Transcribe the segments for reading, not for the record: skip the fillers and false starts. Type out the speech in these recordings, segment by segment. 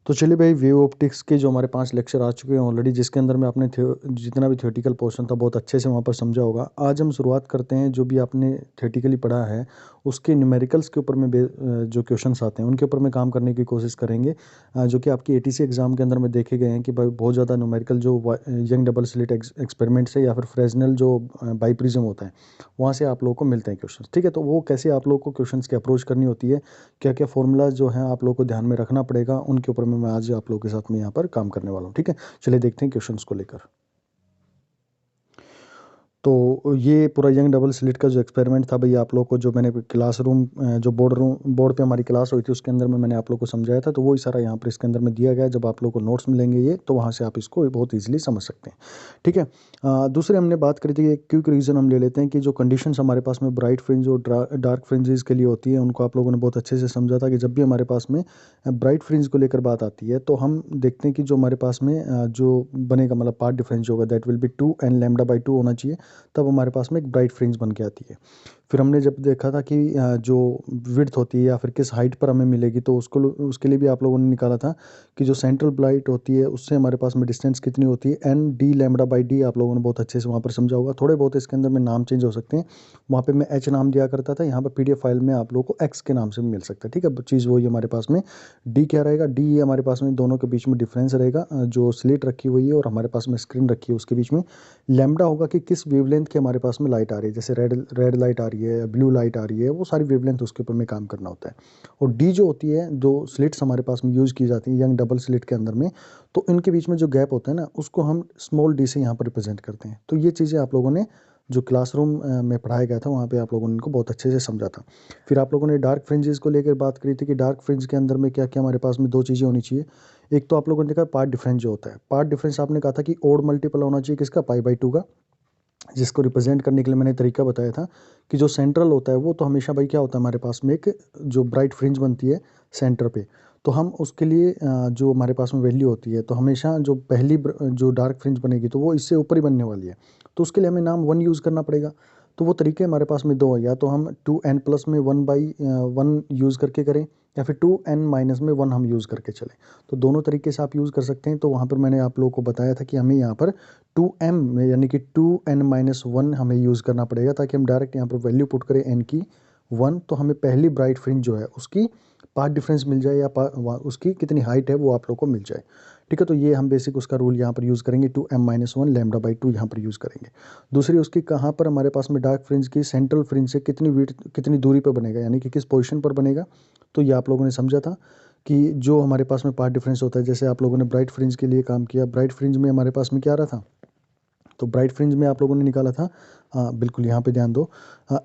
तो चलिए भाई, वेव ऑप्टिक्स के जो हमारे 5 लेक्चर आ चुके हैं ऑलरेडी, जिसके अंदर में आपने जितना भी थियोरेटिकल पोर्शन था बहुत अच्छे से वहाँ पर समझा होगा। आज हम शुरुआत करते हैं जो भी आपने थियोरेटिकली पढ़ा है उसके न्यूमेरिकल्स के ऊपर में जो क्वेश्चंस आते हैं उनके ऊपर में काम करने की कोशिश करेंगे, जो कि आपकी एटीसी एग्जाम के अंदर में देखे गए हैं कि भाई बहुत ज़्यादा न्यूमेरिकल जो यंग डबल स्लिट एक्सपेरिमेंट से या फिर फ्रेजनल जो बाईप्रिज्म होता है वहाँ से आप लोगों को मिलते हैं क्वेश्चन। ठीक है, तो वो कैसे आप लोगों को क्वेश्चन की अप्रोच करनी होती है, क्या क्या फॉर्मूला जो है आप लोगों को ध्यान में रखना पड़ेगा, उनके ऊपर मैं आज आप लोगों के साथ में यहाँ पर काम करने वाला हूँ। ठीक है, चलिए देखते हैं क्वेश्चंस को लेकर। तो ये पूरा यंग डबल स्लिट का जो एक्सपेरिमेंट था भाई, आप लोग को जो मैंने क्लासरूम जो बोर्ड पे हमारी क्लास हुई थी उसके अंदर में मैंने आप लोग को समझाया था, तो वो सारा यहाँ पर इसके अंदर में दिया गया है। जब आप लोग को नोट्स मिलेंगे ये, तो वहाँ से आप इसको बहुत ईजिली समझ सकते हैं। ठीक है, दूसरे हमने बात करी थी, एक क्विक रीज़न हम ले लेते हैं कि जो कंडीशंस हमारे पास में ब्राइट फ्रिंज और डार्क फ्रिंजेस के लिए होती है, उनको आप लोगों ने बहुत अच्छे से समझा था कि जब भी हमारे पास में ब्राइट फ्रिंज को लेकर बात आती है तो हम देखते हैं कि जो हमारे पास में जो बनेगा, मतलब पार्ट डिफरेंस होगा, दैट विल बी 2n λ/2 होना चाहिए, तब हमारे पास में एक ब्राइट फ्रिंज बन के आती है। फिर हमने जब देखा था कि जो विड्थ होती है या फिर किस हाइट पर हमें मिलेगी, तो उसके लिए भी आप लोगों ने निकाला था कि जो सेंट्रल ब्राइट होती है उससे हमारे पास में डिस्टेंस कितनी होती है, एन डी λ/d। आप लोगों ने बहुत अच्छे से वहाँ पर समझा होगा। थोड़े बहुत इसके अंदर में नाम चेंज हो सकते हैं, वहाँ पे मैं एच नाम दिया करता था, यहाँ पर PDF फाइल में आप लोगों को एक्स के नाम से भी मिल सकता है। ठीक है, चीज़ वही हमारे पास में डी क्या रहेगा, डी ये हमारे पास में दोनों के बीच में डिफरेंस रहेगा, जो स्लिट रखी हुई है और हमारे पास में स्क्रीन रखी है उसके बीच में। लैम्बडा होगा कि किस वेवलेंथ की हमारे पास में लाइट आ रही है, जैसे रेड लाइट आ रही है, ब्लू लाइट आ रही है, वो सारी वेवलेंथ उसके ऊपर में काम करना होता है। और डी जो होती है, जो स्लिट्स हमारे पास में यूज़ की जाती है यंग डबल स्लिट के अंदर में, तो इनके बीच में जो गैप होता है ना, उसको हम स्मॉल डी से यहाँ पर रिप्रेजेंट करते हैं। तो ये चीज़ें आप लोगों ने जो क्लासरूम में पढ़ाया गया था वहाँ पे आप लोगों ने इनको बहुत अच्छे से समझा था। फिर आप लोगों ने डार्क फ्रिंजेस को लेकर बात करी थी कि डार्क फ्रिंज के अंदर में क्या क्या हमारे पास में दो चीज़ें होनी चाहिए। एक तो आप लोगों ने देखा पार्ट डिफरेंस जो होता है, पार्ट डिफरेंस आपने कहा था कि ओड मल्टीपल होना चाहिए किसका, π/2 का, जिसको रिप्रेजेंट करने के लिए मैंने तरीका बताया था कि जो सेंट्रल होता है वो तो हमेशा भाई क्या होता है, हमारे पास में एक जो ब्राइट फ्रिंज बनती है सेंटर पे, तो हम उसके लिए जो हमारे पास में वैल्यू होती है, तो हमेशा जो पहली जो डार्क फ्रिंज बनेगी तो वो इससे ऊपर ही बनने वाली है, तो उसके लिए हमें नाम 1 यूज़ करना पड़ेगा। तो वो तरीके हमारे पास में दो है, या तो हम 2n प्लस में 1/1 यूज़ करके करें, या फिर 2n माइनस में 1 हम यूज़ करके चलें। तो दोनों तरीके से आप यूज़ कर सकते हैं। तो वहाँ पर मैंने आप लोगों को बताया था कि हमें यहाँ पर 2m में यानी कि 2n-1 हमें यूज़ करना पड़ेगा, ताकि हम डायरेक्ट यहाँ पर वैल्यू पुट करें n की 1, तो हमें पहली ब्राइट फ्रिंज जो है उसकी पाथ डिफरेंस मिल जाए, या उसकी कितनी हाइट है वो आप लोग को मिल जाए। ठीक है, तो ये हम बेसिक उसका रूल यहाँ पर यूज़ करेंगे, 2m-1 λ/2 यहाँ पर यूज़ करेंगे। दूसरी उसकी कहाँ पर हमारे पास में डार्क फ्रिंज की सेंट्रल फ्रिंज से कितनी विड्थ कितनी दूरी पर बनेगा, यानी कि किस पोजीशन पर बनेगा, तो ये आप लोगों ने समझा था कि जो हमारे पास में पाथ डिफरेंस होता है, जैसे आप लोगों ने ब्राइट फ्रिंज के लिए काम किया, ब्राइट फ्रिंज में हमारे पास में क्या आ रहा था, तो ब्राइट फ्रिंज में आप लोगों ने निकाला था, बिल्कुल यहाँ पे ध्यान दो,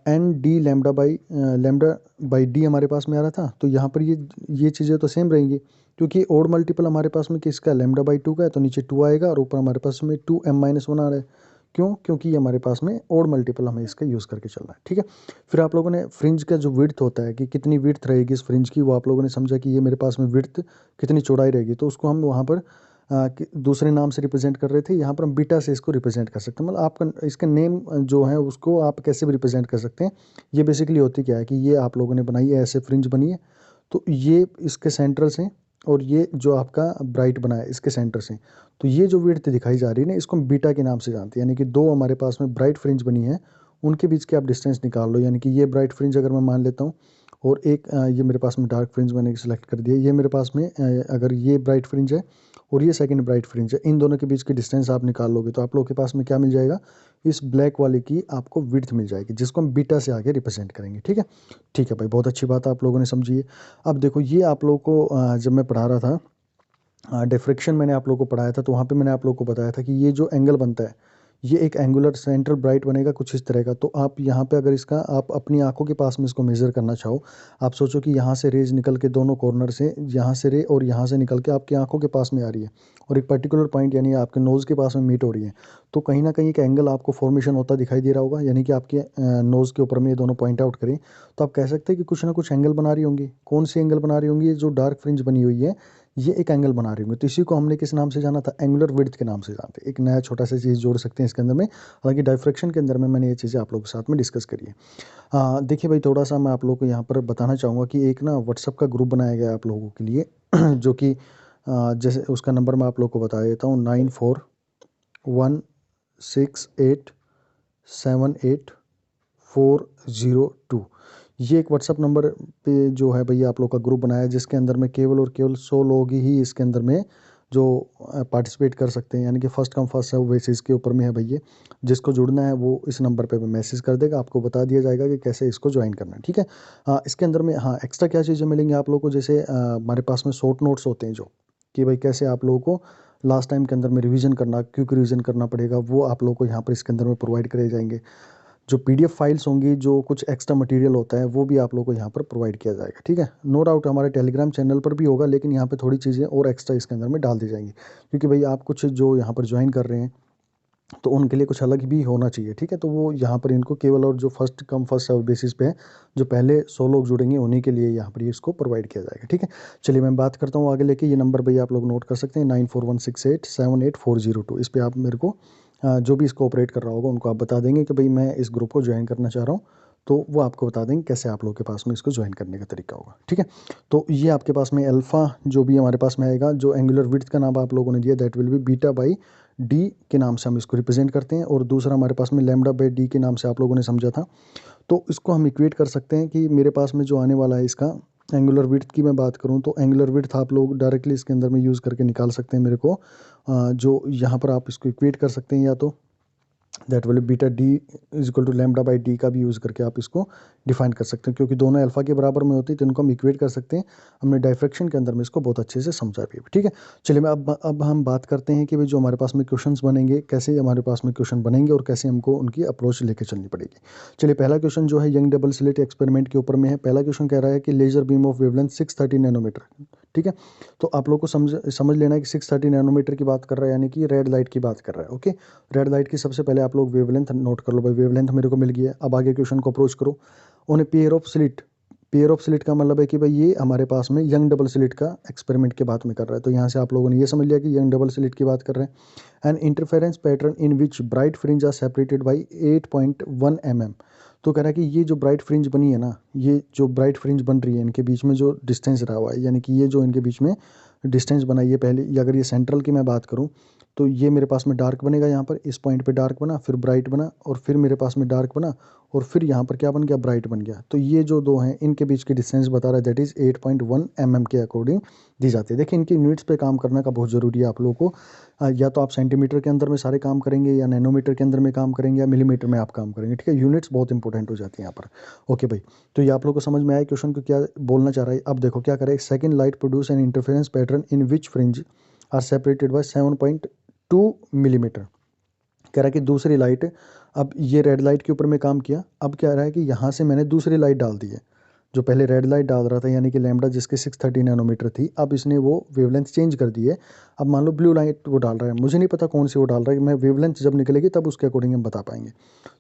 एन डी λ/d हमारे पास में आ रहा था। तो यहाँ पर ये चीज़ें तो सेम रहेंगी, क्योंकि ओड मल्टीपल हमारे पास में किसका λ/2 का है, तो नीचे 2 आएगा और ऊपर हमारे पास में 2m-1 आ रहा है। क्यों, क्योंकि ये हमारे पास में ओड मल्टीपल हमें इसका यूज़ करके चलना है। ठीक है, फिर आप लोगों ने फ्रिंज का जो विड्थ होता है कि कितनी विड्थ रहेगी इस फ्रिंज की, वो आप लोगों ने समझा कि ये मेरे पास में विड्थ कितनी चौड़ाई रहेगी, तो उसको हम वहाँ पर दूसरे नाम से रिप्रेजेंट कर रहे थे। यहाँ पर हम बीटा से इसको रिप्रेजेंट कर सकते हैं, मतलब आपका इसका नेम जो है उसको आप कैसे भी रिप्रेजेंट कर सकते हैं। ये बेसिकली होती क्या है कि ये आप लोगों ने बनाई है, ऐसे फ्रिंज बनी है, तो ये इसके सेंटर से, और ये जो आपका ब्राइट बना है इसके सेंटर से, तो ये जो विड्थ दिखाई जा रही है ना, इसको हम बीटा के नाम से जानते हैं। यानी कि दो हमारे पास में ब्राइट फ्रिंज बनी है, उनके बीच के आप डिस्टेंस निकाल लो, यानी कि ये ब्राइट फ्रिंज अगर मैं मान लेता हूँ, और एक ये मेरे पास में डार्क फ्रिंज मैंने सेलेक्ट कर दिया, ये मेरे पास में अगर ये ब्राइट फ्रिंज है और ये सेकंड ब्राइट फ्रिंज है, इन दोनों के बीच की डिस्टेंस आप निकाल लोगे, तो आप लोगों के पास में क्या मिल जाएगा, इस ब्लैक वाले की आपको विड्थ मिल जाएगी, जिसको हम बीटा से आगे रिप्रेजेंट करेंगे। ठीक है, ठीक है भाई, बहुत अच्छी बात आप लोगों ने समझी है। अब देखो, ये आप लोगों को जब मैं पढ़ा रहा था डिफ्रैक्शन मैंने आप लोगों को पढ़ाया था, तो वहाँ पे मैंने आप लोगों को बताया था कि ये जो एंगल बनता है, ये एक एंगुलर सेंट्रल ब्राइट बनेगा कुछ इस तरह का। तो आप यहाँ पे अगर इसका आप अपनी आंखों के पास में इसको मेज़र करना चाहो, आप सोचो कि यहाँ से रेज निकल के दोनों कॉर्नर से, यहाँ से रे और यहाँ से निकल के आपकी आंखों के पास में आ रही है, और एक पर्टिकुलर पॉइंट यानी आपके नोज़ के पास में मीट हो रही है, तो कहीं ना कहीं एक एंगल आपको फॉर्मेशन होता दिखाई दे रहा होगा, यानी कि आपके नोज़ के ऊपर में ये दोनों पॉइंट आउट करें, तो आप कह सकते हैं कि कुछ ना कुछ एंगल बना रही होंगी। कौन सी एंगल बना रही होंगी, ये जो डार्क फ्रिंज बनी हुई है ये एक एंगल बना रही होंगी। तो इसी को हमने किस नाम से जाना था, एंगुलर विड्थ के नाम से जानते हैं। एक नया छोटा सा चीज़ जोड़ सकते हैं इसके अंदर में, हालांकि डायफ्रैक्शन के अंदर में मैंने ये चीज़ें आप लोगों के साथ में डिस्कस करी है। देखिए भाई, थोड़ा सा मैं आप लोगों को यहाँ पर बताना चाहूँगा कि एक ना व्हाट्सअप का ग्रुप बनाया गया है आप लोगों के लिए जो कि जैसे उसका नंबर मैं आप लोग को बता देता हूँ, 9416878402। ये एक व्हाट्सअप नंबर पे जो है भैया आप लोग का ग्रुप बनाया है, जिसके अंदर में केवल और केवल 100 लोग ही इसके अंदर में जो पार्टिसिपेट कर सकते हैं, यानी कि first come first serve basis के ऊपर में है भैया। जिसको जुड़ना है वो इस नंबर पे मैसेज कर देगा, आपको बता दिया जाएगा कि कैसे इसको ज्वाइन करना है, ठीक है। इसके अंदर में हाँ एक्स्ट्रा क्या चीज़ें मिलेंगी आप लोग को, जैसे हमारे पास में शॉर्ट नोट्स होते हैं जो कि भाई कैसे आप लोगों को लास्ट टाइम के अंदर में रिवीजन करना, क्योंकि रिवीजन करना पड़ेगा, वो आप लोगों को यहाँ पर इसके अंदर में प्रोवाइड करे जाएंगे। जो पीडीएफ फाइल्स होंगी, जो कुछ एक्स्ट्रा मटेरियल होता है, वो भी आप लोगों को यहाँ पर प्रोवाइड किया जाएगा, ठीक है। नो डाउट हमारे टेलीग्राम चैनल पर भी होगा, लेकिन यहाँ पे थोड़ी चीज़ें और एक्स्ट्रा इसके अंदर में डाल दी जाएंगी, क्योंकि भाई आप कुछ जो यहाँ पर ज्वाइन कर रहे हैं तो उनके लिए कुछ अलग भी होना चाहिए, ठीक है। तो वो यहाँ पर इनको केवल और जो first come first serve basis पे है, जो पहले 100 लोग जुड़ेंगे उन्हीं के लिए यहाँ पर ये इसको प्रोवाइड किया जाएगा, ठीक है। चलिए मैं बात करता हूँ आगे लेके। ये नंबर भैया आप लोग नोट कर सकते हैं, 9416878402। इस पर आप मेरे को जो भी इसको ऑपरेट कर रहा होगा उनको आप बता देंगे कि भाई मैं इस ग्रुप को ज्वाइन करना चाह रहा हूँ, तो वो आपको बता देंगे कैसे आप लोग के पास में इसको ज्वाइन करने का तरीका होगा, ठीक है। तो ये आपके पास में अल्फ़ा जो भी हमारे पास में आएगा, जो एंगुलर विड्थ का नाम आप लोगों ने दिया, that will B beta by D के नाम से हम इसको रिप्रेजेंट करते हैं, और दूसरा हमारे पास में लैम्डा बाई डी के नाम से आप लोगों ने समझा था। तो इसको हम इक्वेट कर सकते हैं कि मेरे पास में जो आने वाला है इसका एंगुलर विड्थ की मैं बात करूं, तो एंगुलर विड्थ आप लोग डायरेक्टली इसके अंदर में यूज़ करके निकाल सकते हैं मेरे को। जो यहाँ पर आप इसको इक्वेट कर सकते हैं, या तो that will beta d is equal to lambda by d का भी यूज़ करके आप इसको डिफाइन कर सकते हैं, क्योंकि दोनों अल्फा के बराबर में होती है तो इनको हम इक्वेट कर सकते हैं। हमने डाइफ्रैक्शन के अंदर में इसको बहुत अच्छे से समझा भी है, ठीक है। चलिए मैं अब हम बात करते हैं कि भाई जो हमारे पास में क्वेश्चंस बनेंगे, कैसे हमारे पास में क्वेश्चन बनेंगे और कैसे हमको उनकी अप्रोच लेके चलनी पड़ेगी। चलिए पहला क्वेश्चन जो है यंग डबल स्लिट एक्सपेरिमेंट के ऊपर में है। पहला क्वेश्चन कह रहा है कि laser beam of wavelength 630 nanometre, ठीक है। तो आप लोग को समझ लेना है कि 630 नैनोमीटर की बात कर रहा है, यानी कि रेड लाइट की बात कर रहा है, ओके। रेड लाइट की सबसे पहले आप लोग वेवलेंथ नोट कर लो भाई, वेवलेंथ मेरे को मिल गई है। अब आगे क्वेश्चन को अप्रोच करो। On a pair of slit, pair of slit का मतलब है कि भाई ये हमारे पास में यंग डबल स्लिट का एक्सपेरिमेंट के बात में कर रहा है, तो यहाँ से आप लोगों ने ये समझ लिया कि यंग डबल स्लिट की बात कर रहे हैं। And interference pattern in which bright fringe are separated by 8.1 mm। तो कह रहा है कि ये जो ब्राइट फ्रिंज बनी है ना, ये जो ब्राइट फ्रिंज बन रही है, इनके बीच में जो डिस्टेंस रहा हुआ है, यानी कि ये जो इनके बीच में डिस्टेंस बना, ये पहले अगर ये सेंट्रल की मैं बात करूँ तो ये मेरे पास में डार्क बनेगा, यहाँ पर इस पॉइंट पे डार्क बना, फिर ब्राइट बना, और फिर मेरे पास में डार्क बना, और फिर यहाँ पर क्या बन गया, ब्राइट बन गया। तो ये जो दो हैं इनके बीच की डिस्टेंस बता रहा है, दैट इज़ 8.1 mm के अकॉर्डिंग दी जाती है। देखिए इनकी यूनिट्स पे काम करना का बहुत ज़रूरी है आप लोगों को। या तो आप सेंटीमीटर के अंदर में सारे काम करेंगे, या नैनोमीटर के अंदर में काम करेंगे, या मिलीमीटर में आप काम करेंगे, ठीक है। यूनिट्स बहुत इंपॉर्टेंट हो जाती हैं यहाँ पर, ओके भाई। तो ये आप लोग को समझ में आया क्वेश्चन को क्या बोलना चाह रहा है। अब देखो क्या करें, second light produce an interference pattern in which fringe are separated by 7.2 millimetre. कह रहा है कि दूसरी लाइट, अब ये रेड लाइट के ऊपर में काम किया, अब क्या रहा है कि यहाँ से मैंने दूसरी लाइट डाल दी है। जो पहले रेड लाइट डाल रहा था यानी कि लैम्डा जिसके 630 नैनोमीटर थी, अब इसने वो वेवलेंथ चेंज कर दी है। अब मान लो ब्लू लाइट वो डाल रहा है, मुझे नहीं पता कौन सी वो डाल रहा है, मैं वेवलेंथ जब निकलेगी तब उसके अकॉर्डिंग हम बता पाएंगे।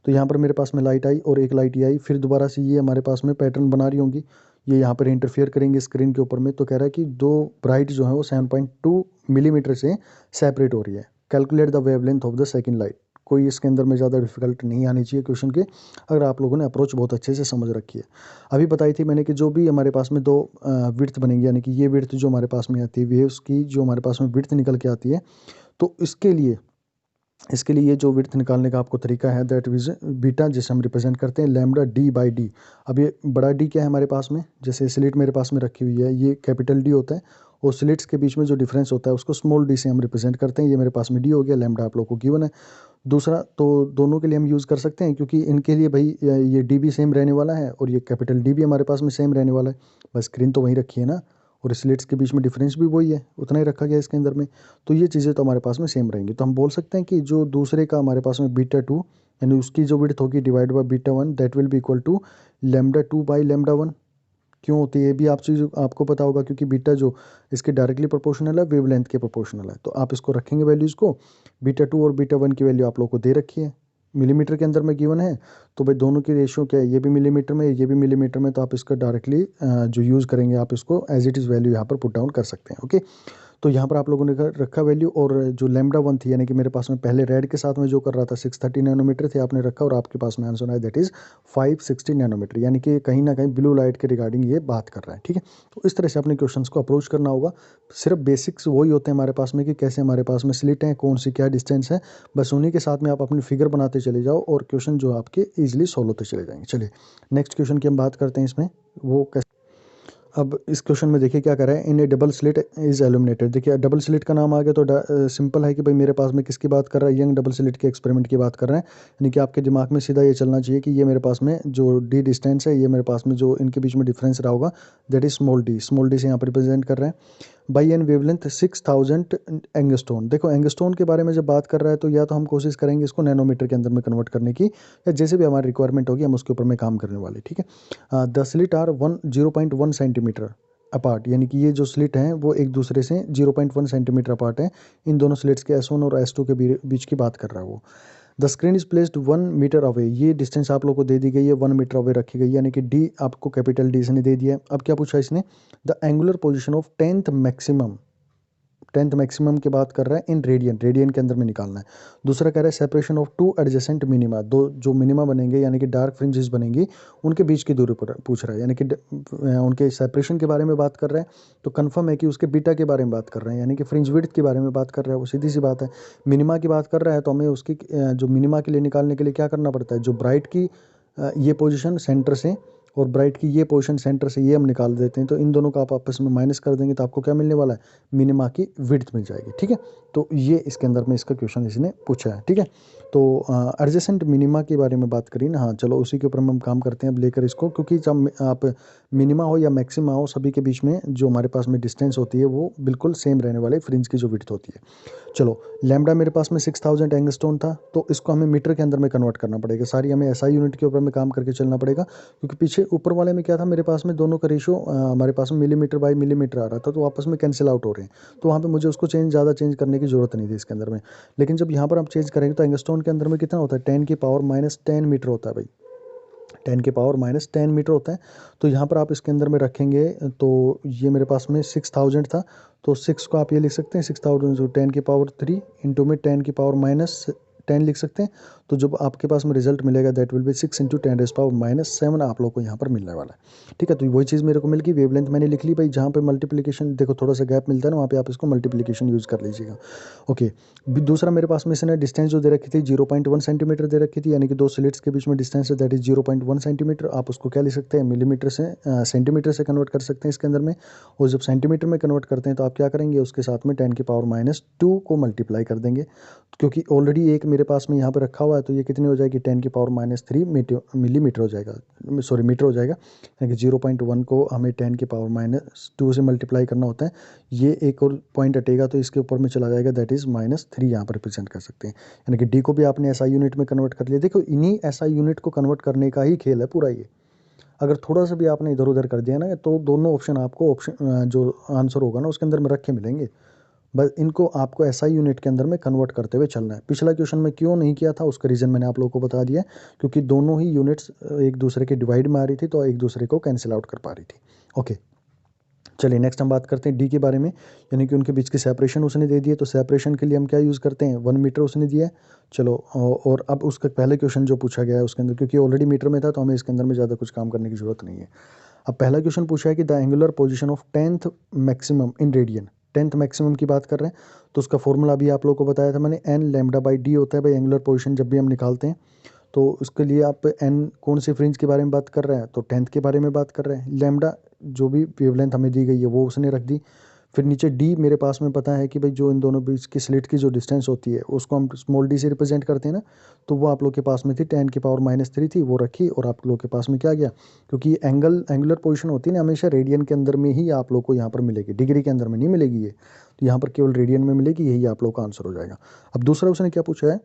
तो यहाँ पर मेरे पास में लाइट आई और एक लाइट ये आई, फिर दोबारा से ये हमारे पास में पैटर्न बना रही होंगी, ये यहाँ पर इंटरफियर करेंगे स्क्रीन के ऊपर में। तो कह रहा है कि दो ब्राइट जो है वो 7.2 मिलीमीटर से सेपरेट हो रही है। Calculate the wavelength of the second light. कोई इसके अंदर में ज़्यादा डिफिकल्ट नहीं आनी चाहिए क्वेश्चन के, अगर आप लोगों ने अप्रोच बहुत अच्छे से समझ रखी है। अभी बताई थी मैंने कि जो भी हमारे पास में दो विड्थ बनेंगी, यानी कि ये विड्थ जो हमारे पास में आती है, वेव्स की जो हमारे पास में विड्थ निकल के आती है, तो इसके लिए ये जो विड्थ निकालने का आपको तरीका है, दैट इज बीटा, जिसे हम रिप्रेजेंट करते हैं लैम्डा डी बाई डी। अब ये बड़ा डी क्या है हमारे पास में, जैसे स्लिट मेरे पास में रखी हुई है, ये कैपिटल डी होता है, और स्लिट्स के बीच में जो डिफरेंस होता है उसको स्मॉल डी से हम रिप्रेजेंट करते हैं। ये मेरे पास में डी हो गया, लैम्डा आप लोग को गिवन है। दूसरा तो दोनों के लिए हम यूज़ कर सकते हैं, क्योंकि इनके लिए भाई ये डी भी सेम रहने वाला है, और ये कैपिटल डी भी हमारे पास में सेम रहने वाला है, बस स्क्रीन तो वहीं रखी है ना, और स्लिट्स के बीच में डिफरेंस भी वही है, उतना ही रखा गया इसके अंदर में। तो ये चीज़ें तो हमारे पास में सेम रहेंगी। तो हम बोल सकते हैं कि जो दूसरे का हमारे पास में बीटा टू, यानी उसकी जो विड्थ होगी divide by beta one, that will be equal to lambda two by lambda one. क्यों होती है ये भी आप चीज़ आपको पता होगा, क्योंकि बीटा जो इसके डायरेक्टली प्रोपोर्शनल है, वेवलेंथ के प्रोपोर्शनल है। तो आप इसको रखेंगे वैल्यूज़ को, बीटा टू और बीटा वन की वैल्यू आप लोग को दे रखी है, मिलीमीटर के अंदर में गिवन है। तो भाई दोनों की रेशियो क्या है, ये भी मिलीमीटर में, ये भी मिलीमीटर में, तो आप इसका डायरेक्टली जो यूज़ करेंगे आप इसको एज इट इज़ वैल्यू यहाँ पर पुट डाउन कर सकते हैं, ओके। तो यहाँ पर आप लोगों ने रखा वैल्यू, और जो लैम्डा 1 थी यानी कि मेरे पास में पहले रेड के साथ में जो कर रहा था 630 नैनोमीटर थे आपने रखा, और आपके पास में आंसर आया दैट इज़ 560 नैनोमीटर, यानी कि कहीं ना कहीं ब्लू लाइट के रिगार्डिंग ये बात कर रहा है। ठीक है, तो इस तरह से अपने क्वेश्चंस को अप्रोच करना होगा। सिर्फ बेसिक्स वही होते हैं हमारे पास में कि कैसे हमारे पास में स्लिट है, कौन सी क्या डिस्टेंस है, बस उन्हीं के साथ में आप अपनी फिगर बनाते चले जाओ और क्वेश्चन जो आपके ईजिली सॉल्व होते चले जाएंगे। चलिए नेक्स्ट क्वेश्चन की हम बात करते हैं इसमें, वो कैसे। अब इस क्वेश्चन में देखिए क्या कर रहा है, in a double slit is illuminated. देखिए डबल स्लिट का नाम आ गया तो सिंपल है कि भाई मेरे पास में किसकी बात कर रहा है, यंग डबल स्लिट के एक्सपेरिमेंट की बात कर रहे हैं। यानी कि आपके दिमाग में सीधा ये चलना चाहिए कि ये मेरे पास में जो डी डिस्टेंस है, ये मेरे पास में जो इनके बीच में डिफरेंस रहा होगा दैट इज स्मॉल डी से यहाँ पर रिप्रेजेंट कर रहे हैं। By an wavelength 6000 angstrom. देखो एंगस्टोन के बारे में जब बात कर रहा है तो या तो हम कोशिश करेंगे इसको नैनोमीटर के अंदर में कन्वर्ट करने की, या जैसे भी हमारी रिक्वायरमेंट होगी हम उसके ऊपर में काम करने वाले। ठीक है, 10 स्लिट आर 0.1 सेंटीमीटर अपार्ट, यानी कि ये जो स्लिट हैं वो एक दूसरे से 0.1 सेंटीमीटर अपार्ट है। इन दोनों स्लिट्स के S1 और S2 के बीच की बात कर रहा है वो। The screen is placed 1 metre away, ये डिस्टेंस आप लोग को दे दी गई है, 1 मीटर अवे रखी गई है, यानी कि डी आपको कैपिटल डी से ने दे दिया है। अब क्या पूछा इसने, the angular position of tenth maximum की बात कर रहा है इन रेडियन के अंदर में निकालना है। दूसरा कह रहा है separation of two adjacent minima, दो जो मिनिमा बनेंगे यानी कि डार्क फ्रिंजेस बनेंगी उनके बीच की दूरी पर पूछ रहा है, यानी कि उनके सेपरेशन के बारे में बात कर रहा है। तो कंफर्म है कि उसके बीटा के बारे में बात कर रहे हैं, यानी कि फ्रिंज विड्थ के बारे में बात कर रहा है, वो सीधी सी बात है। मिनिमा की बात कर रहा है तो हमें उसकी जो मिनिमा के लिए निकालने के लिए क्या करना पड़ता है, जो ब्राइट की ये पोजिशन सेंटर से और ब्राइट की ये पोजीशन सेंटर से ये हम निकाल देते हैं, तो इन दोनों का आप आपस में माइनस कर देंगे तो आपको क्या मिलने वाला है, मिनिमा की विड्थ मिल जाएगी। ठीक है, तो ये इसके अंदर में इसका क्वेश्चन इसने पूछा है। ठीक है, तो एडजेसेंट मिनिमा के बारे में बात करिए ना, हाँ चलो उसी के ऊपर हम काम करते हैं अब लेकर इसको, क्योंकि जब आप मिनिमा हो या मैक्सिमा हो सभी के बीच में जो हमारे पास में डिस्टेंस होती है वो बिल्कुल सेम रहने वाले फ्रिंज की जो विड्थ होती है। चलो लैम्डा मेरे पास में 6000 एंगस्टोन था, तो इसको हमें मीटर के अंदर में कन्वर्ट करना पड़ेगा, सारी हमें एसआई यूनिट के ऊपर में काम करके चलना पड़ेगा, क्योंकि पीछे ऊपर वाले में क्या था मेरे पास में दोनों का रेशो हमारे पास में मिलीमीटर बाई मिलीमीटर आ रहा था, तो आपस में कैंसिल आउट हो रहे हैं, तो वहाँ पे मुझे उसको ज़्यादा चेंज करने की ज़रूरत नहीं थी इसके अंदर में। लेकिन जब यहाँ पर हम चेंज करेंगे तो एंगस्टोन के अंदर में कितना होता है, 10⁻⁻10 मीटर होता है भाई, 10⁻⁻10 मीटर होता है। तो यहाँ पर आप इसके अंदर में रखेंगे तो ये मेरे पास में 6000 था, तो 6 को आप ये लिख सकते हैं 6000 10⁻³ इंटू में 10⁻10 लिख सकते हैं। तो जब आपके पास में रिजल्ट मिलेगा दैट विल बी 6 इंटू 10⁻⁻7 आप लोग को यहाँ पर मिलने वाला है। ठीक है, तो वही चीज़ मेरे को मिल गई, वेवलेंथ मैंने लिख ली भाई, जहाँ पे मल्टीप्लिकेशन देखो थोड़ा सा गैप मिलता है ना वहाँ पे आप इसको मल्टीप्लिकेशन यूज़ कर लीजिएगा। ओके, दूसरा मेरे पास में इसने डिस्टेंस जो दे रखी थी 0.1 सेंटीमीटर दे रखी थी, यानी कि दो स्लिट्स के बीच में डिस्टेंस है दैट इज 0.1 सेंटीमीटर। आप उसको क्या लिख सकते हैं, मिलीमीटर से सेंटीमीटर से कन्वर्ट कर सकते हैं इसके अंदर में, और जब सेंटीमीटर में कन्वर्ट करते हैं तो आप क्या करेंगे, उसके साथ में 10⁻² को मल्टीप्लाई कर देंगे, क्योंकि ऑलरेडी एक मेरे पास में यहाँ पर रखा हुआ है, तो ये कितनी हो जाएगी 10⁻³ मिलीमीटर हो जाएगा, सॉरी मीटर हो जाएगा, यानी कि 0.1 को हमें 10⁻² से मल्टीप्लाई करना होता है। ये एक और पॉइंट हटेगा तो इसके ऊपर में चला जाएगा दैट इज़ -3 यहाँ पर रिप्रेजेंट कर सकते हैं, यानी कि डी को भी आपने एसआई यूनिट में कन्वर्ट कर लिया। देखो इन्हीं एसआई यूनिट को कन्वर्ट करने का ही खेल है पूरा ये, अगर थोड़ा सा भी आपने इधर उधर कर दिया ना तो दोनों ऑप्शन आपको जो आंसर होगा ना उसके अंदर में रखे मिलेंगे, बस इनको आपको एसआई यूनिट के अंदर में कन्वर्ट करते हुए चलना है। पिछला क्वेश्चन में क्यों नहीं किया था उसका रीज़न मैंने आप लोगों को बता दिया, क्योंकि दोनों ही यूनिट्स एक दूसरे के डिवाइड में आ रही थी तो एक दूसरे को कैंसिल आउट कर पा रही थी। ओके, चलिए नेक्स्ट हम बात करते हैं डी के बारे में, यानी कि उनके बीच की सेपरेशन उसने दे दी है, तो सेपरेशन के लिए हम क्या यूज़ करते हैं, 1 मीटर उसने दिया है। चलो और अब उसका पहले क्वेश्चन जो पूछा गया है उसके अंदर, क्योंकि ऑलरेडी मीटर में था तो हमें इसके अंदर में ज़्यादा कुछ काम करने की ज़रूरत नहीं है। अब पहला क्वेश्चन पूछा है कि the angular position of 10th maximum in radian, 10th maximum की बात कर रहे हैं, तो उसका फॉर्मूला भी आप लोगों को बताया था मैंने, n λ/d होता है भाई एंगुलर पोजिशन जब भी हम निकालते हैं, तो उसके लिए आप n कौन सी फ्रिंज के बारे में बात कर रहे हैं, तो 10th के बारे में बात कर रहे हैं। लैम्डा जो भी वेवलेंथ हमें दी गई है वो उसने रख दी। फिर नीचे डी मेरे पास में पता है कि भाई जो इन दोनों बीच की स्लिट की जो डिस्टेंस होती है उसको हम स्मॉल डी से रिप्रेजेंट करते हैं ना, तो वो आप लोग के पास में थी 10⁻³ थी, वो रखी और आप लोग के पास में क्या गया, क्योंकि एंगुलर पोजीशन होती है ना हमेशा रेडियन के अंदर में ही आप लोग को यहाँ पर मिलेगी, डिग्री के अंदर में नहीं मिलेगी ये, तो यहाँ पर केवल रेडियन में मिलेगी, यही आप लोग का आंसर हो जाएगा। अब दूसरा उसने क्या पूछा है,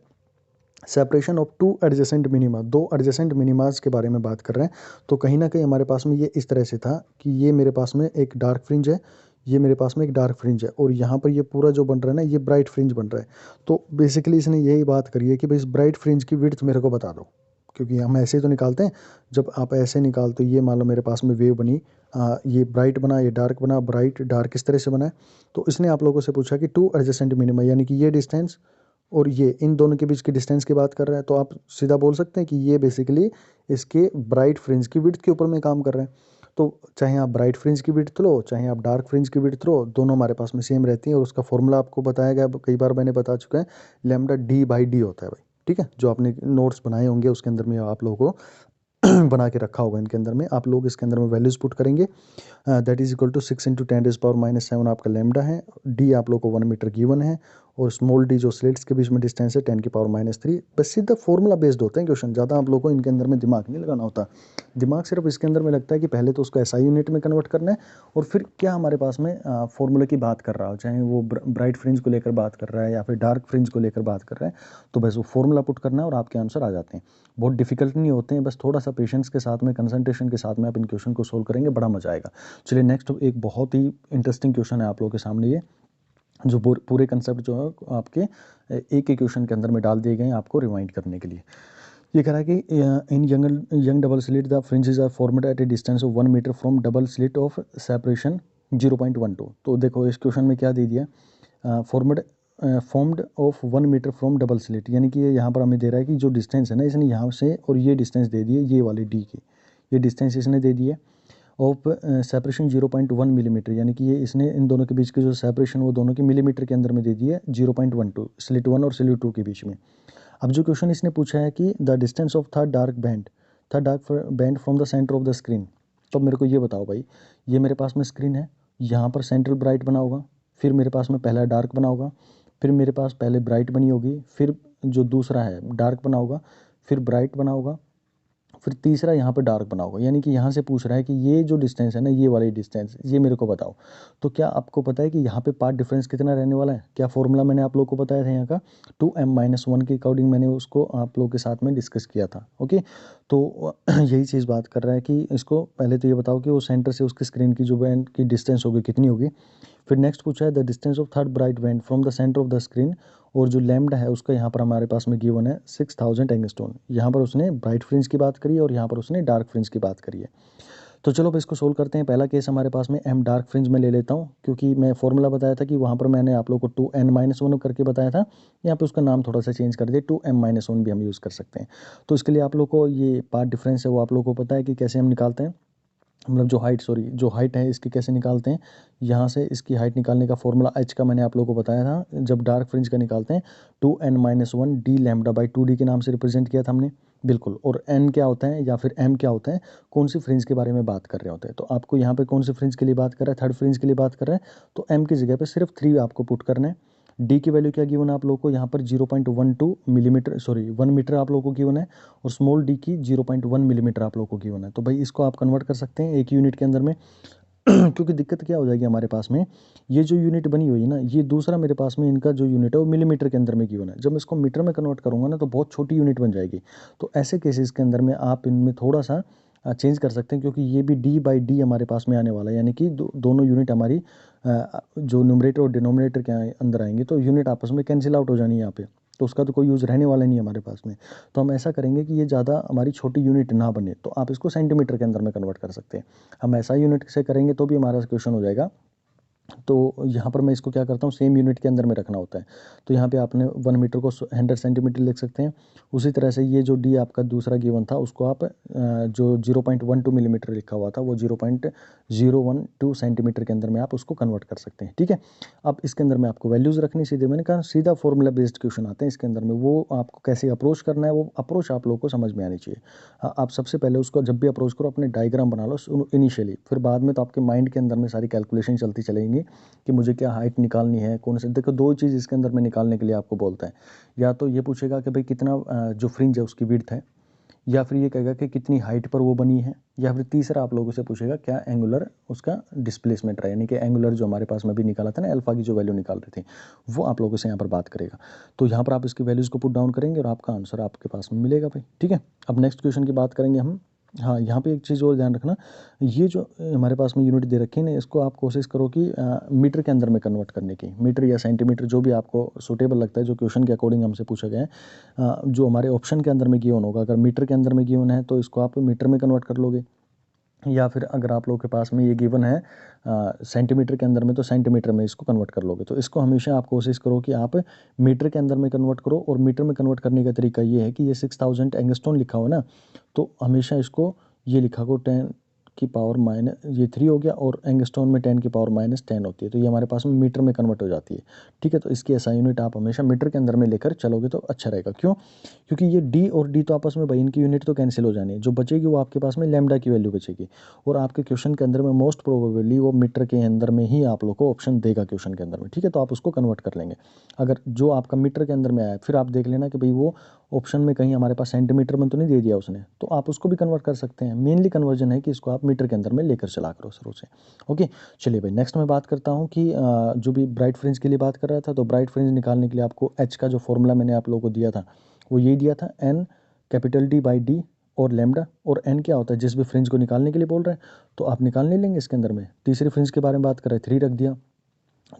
separation of two adjacent minima, दो एडजेसेंट मिनिमाज के बारे में बात कर रहे हैं। तो कहीं ना कहीं हमारे पास में ये इस तरह से था कि ये मेरे पास में एक डार्क फ्रिंज है, ये मेरे पास में एक डार्क फ्रिंज है, और यहाँ पर ये पूरा जो बन रहा है ना ये ब्राइट फ्रिंज बन रहा है। तो बेसिकली इसने यही बात करी है कि भाई इस ब्राइट फ्रिंज की विड्थ मेरे को बता दो, क्योंकि हम ऐसे ही तो निकालते हैं, जब आप ऐसे निकालते हो ये मान लो मेरे पास में वेव बनी ये ब्राइट बना, ये डार्क बना, ब्राइट डार्क किस तरह से बना है। तो इसने आप लोगों से पूछा कि 2 एडजेसेंट मिनिमा, यानी कि ये डिस्टेंस और ये इन दोनों के बीच की डिस्टेंस की बात कर रहा है। तो आप सीधा बोल सकते हैं कि ये बेसिकली इसके ब्राइट फ्रिंज की विड्थ के ऊपर में काम कर रहे हैं। तो चाहे आप ब्राइट फ्रिंज की विड्थ लो, चाहे आप डार्क फ्रिंज की विड्थ लो, दोनों हमारे पास में सेम रहती है और उसका फॉर्मूला आपको बताया गया, कई बार मैंने बता चुका है, लैम्डा d/d होता है भाई। ठीक है, जो आपने नोट्स बनाए होंगे उसके अंदर में आप लोगों को बना के रखा होगा, इनके अंदर में आप लोग इसके अंदर में वैल्यूज पुट करेंगे। दैट इज इक्वल टू 6 × 10⁻⁻7 आपका लैम्डा है। डी आप लोग को 1 मीटर गिवन है और स्मॉल डी जो स्लिट्स के बीच में डिस्टेंस है 10⁻³ बस सीधा फॉर्मूला बेस्ड होते हैं क्वेश्चन, ज़्यादा आप लोगों को इनके अंदर में दिमाग नहीं लगाना होता। दिमाग सिर्फ इसके अंदर में लगता है कि पहले तो उसको एसआई यूनिट में कन्वर्ट करना है और फिर क्या हमारे पास में फॉर्मूले की बात कर रहा हो, चाहे वो ब्राइट फ्रिंज को लेकर बात कर रहा है या फिर डार्क फ्रिंज को लेकर बात कर रहा है, तो बस वो फॉर्मूला पुट करना है और आपके आंसर आ जाते हैं। बहुत डिफिकल्ट नहीं होते हैं, बस थोड़ा सा पेशेंस के साथ में, कंसंट्रेशन के साथ में आप इन क्वेश्चन को सोल्व करेंगे, बड़ा मजा आएगा। चलिए नेक्स्ट एक बहुत ही इंटरेस्टिंग क्वेश्चन है आप लोगों के सामने, ये जो पूरे कंसेप्ट जो है आपके एक एक क्वेश्चन के अंदर में डाल दिए गए हैं आपको रिमाइंड करने के लिए। ये कह रहा है कि in Young double slit the fringes are formed at a distance of 1 metre from double slit of separation 0.12। तो देखो इस क्वेश्चन में क्या दे दिया, formed of 1 metre from double slit, यानी कि यहाँ पर हमें दे रहा है कि जो डिस्टेंस है ना, इसने यहाँ से और ये डिस्टेंस दे दी है, ये वाली डी की ये डिस्टेंस इसने दे दी है ऑफ सेपरेशन 0.1 मिलीमीटर, यानी कि ये इसने इन दोनों के बीच की जो सेपरेशन वो दोनों की मिलीमीटर के अंदर में दे दी है 0.12 स्लिट 1 और स्लिट 2 के बीच में। अब जो क्वेश्चन इसने पूछा है कि the distance of third dark banned from the centre of the screen. तो मेरे को ये बताओ भाई, ये मेरे पास में स्क्रीन है, यहाँ पर सेंट्रल ब्राइट बना होगा, फिर मेरे पास में पहला डार्क बना होगा, फिर मेरे पास पहले ब्राइट बनी होगी, फिर जो दूसरा है डार्क बना होगा, फिर ब्राइट बना होगा, फिर तीसरा यहाँ पे डार्क बना होगा। यानी कि यहाँ से पूछ रहा है कि ये जो डिस्टेंस है ना, ये वाली डिस्टेंस, ये मेरे को बताओ। तो क्या आपको पता है कि यहाँ पे पार्ट डिफरेंस कितना रहने वाला है? क्या फॉर्मूला मैंने आप लोग को बताया था यहाँ का 2m-1 के अकॉर्डिंग, मैंने उसको आप लोग के साथ में डिस्कस किया था। ओके, तो यही चीज़ बात कर रहा है कि इसको पहले तो ये बताओ कि वो सेंटर से उसकी स्क्रीन की जो बैंड की डिस्टेंस होगी कितनी होगी। फिर नेक्स्ट पूछा है the distance of third bright banned from the centre of the screen, और जो लैम्डा है उसका यहाँ पर हमारे पास में गिवन है 6000 एंगस्ट्रॉम। यहाँ पर उसने ब्राइट फ्रिंज की बात करी है और यहाँ पर उसने डार्क फ्रिंज की बात करी है। तो चलो अब इसको सोल्व करते हैं। पहला केस हमारे पास में एम डार्क फ्रिंज में ले लेता हूँ, क्योंकि मैं फॉर्मूला बताया था कि वहाँ पर मैंने आप लोग को 2n-1 करके बताया था, यहाँ पे उसका नाम थोड़ा सा चेंज कर दिया, 2m-1 भी हम यूज़ कर सकते हैं। तो इसके लिए आप लोग को ये पार्ट डिफरेंस है वो आप लोग को पता है कि कैसे हम निकालते हैं, मतलब जो हाइट है इसकी कैसे निकालते हैं। यहाँ से इसकी हाइट निकालने का फॉर्मूला एच का मैंने आप लोगों को बताया था, जब डार्क फ्रिंज का निकालते हैं 2n-1 D lambda by 2d के नाम से रिप्रेजेंट किया था हमने, बिल्कुल। और n क्या होता है या फिर m क्या होता है, कौन सी फ्रिंज के बारे में बात कर रहे होते हैं। तो आपको यहाँ पे कौन सी फ्रिंज के लिए बात कर रहा है, थर्ड फ्रिंज के लिए बात कर रहा है, तो m की जगह पे सिर्फ 3 आपको पुट करना है। डी की वैल्यू क्या गिवन है आप लोगों को, यहाँ पर 0.12 मिलीमीटर, सॉरी 1 मीटर आप लोगों को गिवन है, और स्मॉल डी की 0.1 मिलीमीटर आप लोगों को गिवन है। तो भाई इसको आप कन्वर्ट कर सकते हैं एक यूनिट के अंदर में क्योंकि दिक्कत क्या हो जाएगी हमारे पास में, ये जो यूनिट बनी हुई है ना, ये दूसरा मेरे पास में इनका जो यूनिट है वो मिलीमीटर के अंदर में गिवन है। जब मैं इसको मीटर में कन्वर्ट करूँगा ना तो बहुत छोटी यूनिट बन जाएगी। तो ऐसे केसेस के अंदर में आप इनमें थोड़ा सा चेंज कर सकते हैं, क्योंकि ये भी d/d हमारे पास में आने वाला है, यानी कि दोनों यूनिट हमारी जो न्यूमरेटर और डिनोमिनेटर के अंदर आएंगे, तो यूनिट आपस में कैंसिल आउट हो जानी है यहाँ पे, तो उसका तो कोई यूज़ रहने वाला नहीं है हमारे पास में। तो हम ऐसा करेंगे कि ये ज़्यादा हमारी छोटी यूनिट ना बने, तो आप इसको सेंटीमीटर के अंदर में कन्वर्ट कर सकते हैं। हम ऐसा यूनिट से करेंगे तो भी हमारा क्वेश्चन हो जाएगा। तो यहाँ पर मैं इसको क्या करता हूँ, सेम यूनिट के अंदर में रखना होता है। तो यहाँ पे आपने 1 मीटर को 100 सेंटीमीटर लिख सकते हैं। उसी तरह से ये जो डी आपका दूसरा गिवन था उसको आप जो 0.12 मिलीमीटर लिखा हुआ था वो 0.012 सेंटीमीटर के अंदर में आप उसको कन्वर्ट कर सकते हैं। ठीक है, अब इसके अंदर में आपको वैल्यूज़ रखनी, सीधे मैंने कहा सीधा फॉर्मूला बेस्ड क्वेश्चन आते हैं इसके अंदर में, वो आपको कैसे अप्रोच करना है वो अप्रोच आप लोगों को समझ में आनी चाहिए। आप सबसे पहले उसको जब भी अप्रोच करो अपने डायग्राम बना लो इनिशियली, फिर बाद में तो आपके माइंड के अंदर में सारी कैलकुलेशन चलती चलेंगी कि मुझे क्या हाइट निकालनी है, कौन से। देखो दो चीज़ इसके अंदर में निकालने के लिए आपको बोलता है, या तो ये पूछेगा कि भाई कितना जो फ्रिंज है उसकी विड्थ है, या फिर ये कहेगा कि कितनी हाइट पर वो बनी है, या फिर तीसरा आप लोगों से पूछेगा क्या एंगुलर उसका डिस्प्लेसमेंट रहा, यानी कि एंगुलर जो हमारे पास में भी निकाला था ना, अल्फा की जो वैल्यू निकाल रहे थे, वो आप लोगों से यहाँ पर बात करेगा। तो यहाँ पर आप इसकी वैल्यूज़ को पुट डाउन करेंगे और आपका आंसर आपके पास में मिलेगा भाई। ठीक है, अब नेक्स्ट क्वेश्चन की बात करेंगे हम। हाँ, यहाँ पे एक चीज़ और ध्यान रखना, ये जो हमारे पास में यूनिट दे रखी है ना, इसको आप कोशिश करो कि मीटर के अंदर में कन्वर्ट करने की, मीटर या सेंटीमीटर जो भी आपको सूटेबल लगता है, जो क्वेश्चन के अकॉर्डिंग हमसे पूछा गया है। जो हमारे ऑप्शन के अंदर में गिवन होगा, अगर मीटर के अंदर में गिवन है तो इसको आप मीटर में कन्वर्ट कर लोगे, या फिर अगर आप लोगों के पास में ये गिवन है सेंटीमीटर के अंदर में, तो सेंटीमीटर में इसको कन्वर्ट कर लोगे। तो इसको हमेशा आप कोशिश करो कि आप मीटर के अंदर में कन्वर्ट करो। और मीटर में कन्वर्ट करने का तरीका ये है कि ये 6000 एंगस्ट्रॉन लिखा हो ना, तो हमेशा इसको ये लिखा हो 10 की पावर माइनस ये 3 हो गया, और एंगस्ट्रॉन में 10 की पावर माइनस 10 होती है, तो ये हमारे पास में मीटर में कन्वर्ट हो जाती है। ठीक है, तो इसकी ऐसा यूनिट आप हमेशा मीटर के अंदर में लेकर चलोगे तो अच्छा रहेगा। क्यों? क्योंकि ये डी और डी तो आपस में भाई इनकी यूनिट तो कैंसिल हो जानी है, जो बचेगी वो आपके पास में लैम्डा की वैल्यू बचेगी। और आपके क्वेश्चन के अंदर में मोस्ट प्रोबेबली वो मीटर के अंदर में ही आप लोग को ऑप्शन देगा क्वेश्चन के अंदर में। ठीक है, तो आप उसको कन्वर्ट कर लेंगे। अगर जो आपका मीटर के अंदर में आया, फिर आप देख लेना कि भाई वो ऑप्शन में कहीं हमारे पास सेंटीमीटर में तो नहीं दे दिया उसने, तो आप उसको भी कन्वर्ट कर सकते हैं। मेनली कन्वर्जन है कि इसको आप मीटर के अंदर में लेकर चला करो शुरू से। ओके, चलिए भाई नेक्स्ट मैं बात करता हूँ कि जो भी ब्राइट फ्रिंज के लिए बात कर रहा था, तो ब्राइट फ्रिंज निकालने के लिए आपको एच का जो फॉर्मूला मैंने आप लोगों को दिया था वो यही दिया था, n capital D by d और लैम्डा। और एन क्या होता है, जिस भी फ्रिंज को निकालने के लिए बोल रहे हैं तो आप निकाल नहीं लेंगे इसके अंदर में। तीसरी फ्रिंज के बारे में बात कर रहे हैं, 3 रख दिया,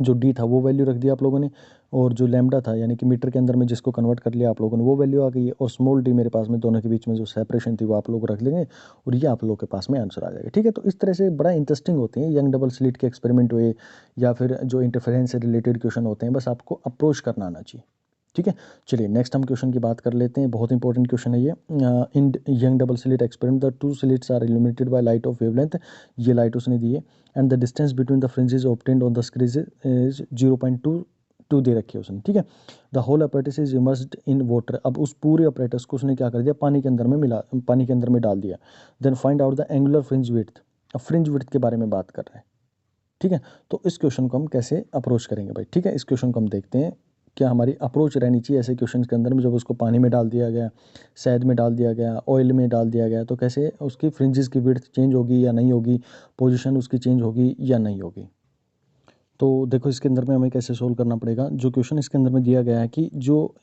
जो डी था वो वैल्यू रख दिया आप लोगों ने, और जो लैम्डा था यानी कि मीटर के अंदर में जिसको कन्वर्ट कर लिया आप लोगों ने वो वैल्यू आ गई है। और स्मॉल डी मेरे पास में दोनों के बीच में जो सेपरेशन थी वो आप लोग रख लेंगे, और ये आप लोगों के पास में आंसर आ जाएगा। ठीक है, तो इस तरह से बड़ा इंटरेस्टिंग होते हैं यंग डबल स्लिट के एक्सपेरिमेंट हुए, या फिर जो इंटरफेरेंस से रिलेटेड क्वेश्चन होते हैं, बस आपको अप्रोच करना आना चाहिए। ठीक है, चलिए नेक्स्ट हम क्वेश्चन की बात कर लेते हैं। बहुत इंपॉर्टेंट क्वेश्चन है ये। In Young double slit experiment the 2 slits are illuminated by light of wavelength, ये लाइट उसने दी है, and the distance between the fringes obtained on the screen is 0.22 दे रखी है उसने। ठीक है, the whole apparatus is immersed in water. अब उस पूरे अपरेटस को उसने क्या कर दिया, पानी के अंदर में पानी के अंदर में डाल दिया। Then find out the angular fringe width. अब फ्रिंज विड्थ के बारे में बात कर रहे हैं। ठीक है, तो इस क्वेश्चन को हम कैसे अप्रोच करेंगे भाई। ठीक है, इस क्वेश्चन को हम देखते हैं क्या हमारी अप्रोच रहनी चाहिए ऐसे क्वेश्चन के अंदर में। जब उसको पानी में डाल दिया गया, शहद में डाल दिया गया, ऑयल में डाल दिया गया, तो कैसे उसकी फ्रिंजेस की विड्थ चेंज होगी या नहीं होगी, पोजीशन उसकी चेंज होगी या नहीं होगी। तो देखो इसके अंदर में हमें कैसे सोल्व करना पड़ेगा। जो क्वेश्चन इसके अंदर में दिया गया है कि जो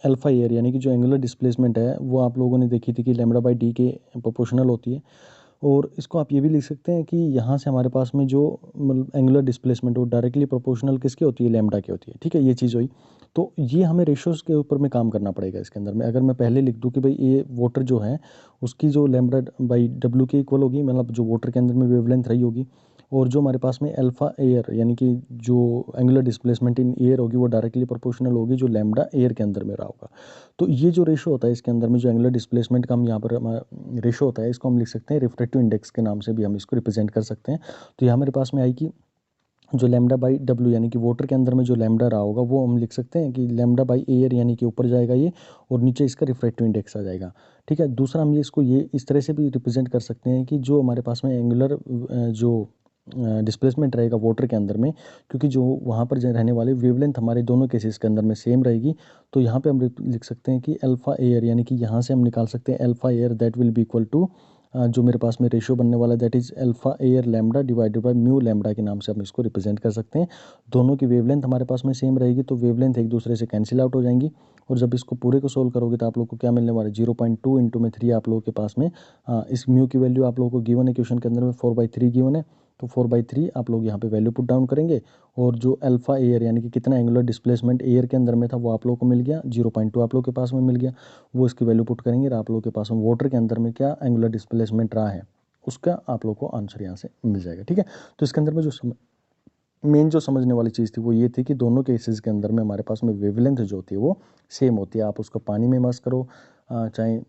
अल्फा एयर यानी कि जो एंगुलर डिस्प्लेसमेंट है वो आप लोगों ने देखी थी कि लैम्डा बाई डी के प्रोपोर्शनल होती है। और इसको आप ये भी लिख सकते हैं कि यहाँ से हमारे पास में जो मतलब एंगुलर डिस्प्लेसमेंट वो डायरेक्टली प्रोपोर्शनल किसकी होती है, लैम्डा की होती है। ठीक है, ये चीज़ हुई। तो ये हमें रेशोज़ के ऊपर में काम करना पड़ेगा इसके अंदर में। अगर मैं पहले लिख दूँ कि भाई ये वाटर जो है उसकी जो लैम्डा बाई डब्ल्यू के इक्वल होगी, मतलब जो वाटर के अंदर में वेवलेंथ रही होगी, और जो हमारे पास में अल्फा एयर यानी कि जो एंगुलर डिस्प्लेसमेंट इन एयर होगी वो डायरेक्टली प्रोपोर्शनल होगी जो लैम्डा एयर के अंदर में रहा होगा। तो ये जो रेशो होता है इसके अंदर में, जो एंगुलर डिस्प्लेसमेंट का हम यहाँ पर रेशो होता है, इसको हम लिख सकते हैं रिफ्रैक्टिव इंडेक्स के नाम से भी हम इसको रिप्रेजेंट कर सकते हैं। तो यहाँ मेरे पास में आई कि जो लैम्डा बाई डब्ल्यू यानी कि वाटर के अंदर में जो लैम्डा रहा होगा वो हम लिख सकते हैं कि लैम्डा बाई एयर यानी कि ऊपर जाएगा ये, और नीचे इसका रिफ्रैक्टिव इंडेक्स आ जाएगा। ठीक है, दूसरा हम ये इसको ये इस तरह से भी रिप्रेजेंट कर सकते हैं कि जो हमारे पास में एंगुलर जो डिस्प्लेसमेंट रहेगा वाटर के अंदर में, क्योंकि जो वहाँ पर रहने वाले वेवलेंथ हमारे दोनों केसेस के अंदर में सेम रहेगी, तो यहाँ पे हम लिख सकते हैं कि अल्फा एयर यानी कि यहाँ से हम निकाल सकते हैं alpha air that will be equal to जो मेरे पास में रेशियो बनने वाला है that is alpha air lambda divided by mu lambda के नाम से हम इसको रिप्रेजेंट कर सकते हैं। दोनों की वेवलेंथ हमारे पास में सेम रहेगी, तो वेवलेंथ एक दूसरे से कैंसिल आउट हो जाएंगी। और जब इसको पूरे को सोल्व करोगे तो आप लोग को क्या मिलने वाला है, 0.2 इंटू में 3 आप लोगों के पास में इस म्यू की वैल्यू आप लोगों को गिवन है क्वेश्चन के अंदर में 4/3 गिवन है। तो 4/3 आप लोग यहाँ पे वैल्यू पुट डाउन करेंगे, और जो अल्फा एयर यानी कि कितना एंगुलर डिस्प्लेसमेंट एयर के अंदर में था वो आप लोगों को मिल गया, 0.2 आप लोग के पास में मिल गया, वो इसकी वैल्यू पुट करेंगे और आप लोगों के पास में वाटर के अंदर में क्या एंगुलर डिस्प्लेसमेंट रहा है उसका आप लोग को आंसर यहाँ से मिल जाएगा। ठीक है, तो इसके अंदर में जो मेन जो समझने वाली चीज़ थी वो ये थी कि दोनों केसेस के अंदर में हमारे पास में वेवलेंथ जो होती है वो सेम होती है। आप उसको पानी में इमर्स करो, चाहे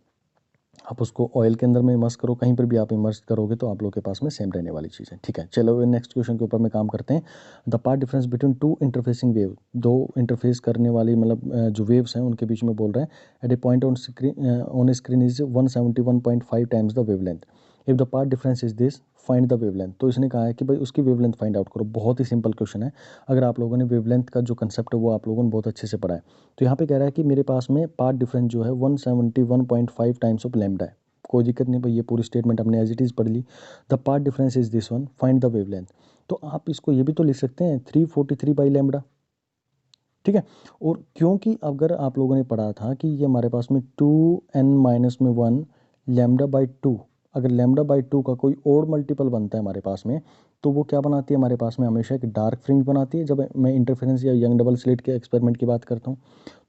आप उसको ऑयल के अंदर में इमर्स करो, कहीं पर भी आप इमर्स करोगे तो आप लोग के पास में सेम रहने वाली चीज़ है। ठीक है, चलो नेक्स्ट क्वेश्चन के ऊपर में काम करते हैं। The path difference between two interfacing wave, दो इंटरफेस करने वाली मतलब जो वेव्स हैं उनके बीच में बोल रहे हैं। At a point on screen is 171.5 times the wavelength. If the path difference is this find the wavelength. तो इसने कहा है कि भाई उसकी वेवलेंथ फाइंड आउट करो। बहुत ही सिंपल क्वेश्चन है, अगर आप लोगों ने वेवलेंथ का जो कंसेप्ट है वो आप लोगों ने बहुत अच्छे से पढ़ा है। तो यहाँ पे कह रहा है कि मेरे पास में पार्ट डिफरेंस जो है 171.5 टाइम्स ऑफ लैम्डा है। कोई दिक्कत नहीं भाई, ये पूरी स्टेटमेंट हमने एज इट इज़ पढ़ ली। The path difference is this one find the wavelength. तो आप इसको ये भी तो लिख सकते हैं 343 बाई लैम्डा। ठीक है, और क्योंकि अगर आप लोगों ने पढ़ा था कि ये हमारे पास में 2n-1 लैम्डा बाई 2, अगर लैम्डा बाई 2 का कोई और मल्टीपल बनता है हमारे पास में तो वो क्या बनाती है हमारे पास में हमेशा एक डार्क फ्रिंज बनाती है। जब मैं इंटरफेरेंस या यंग डबल स्लिट के एक्सपेरिमेंट की बात करता हूँ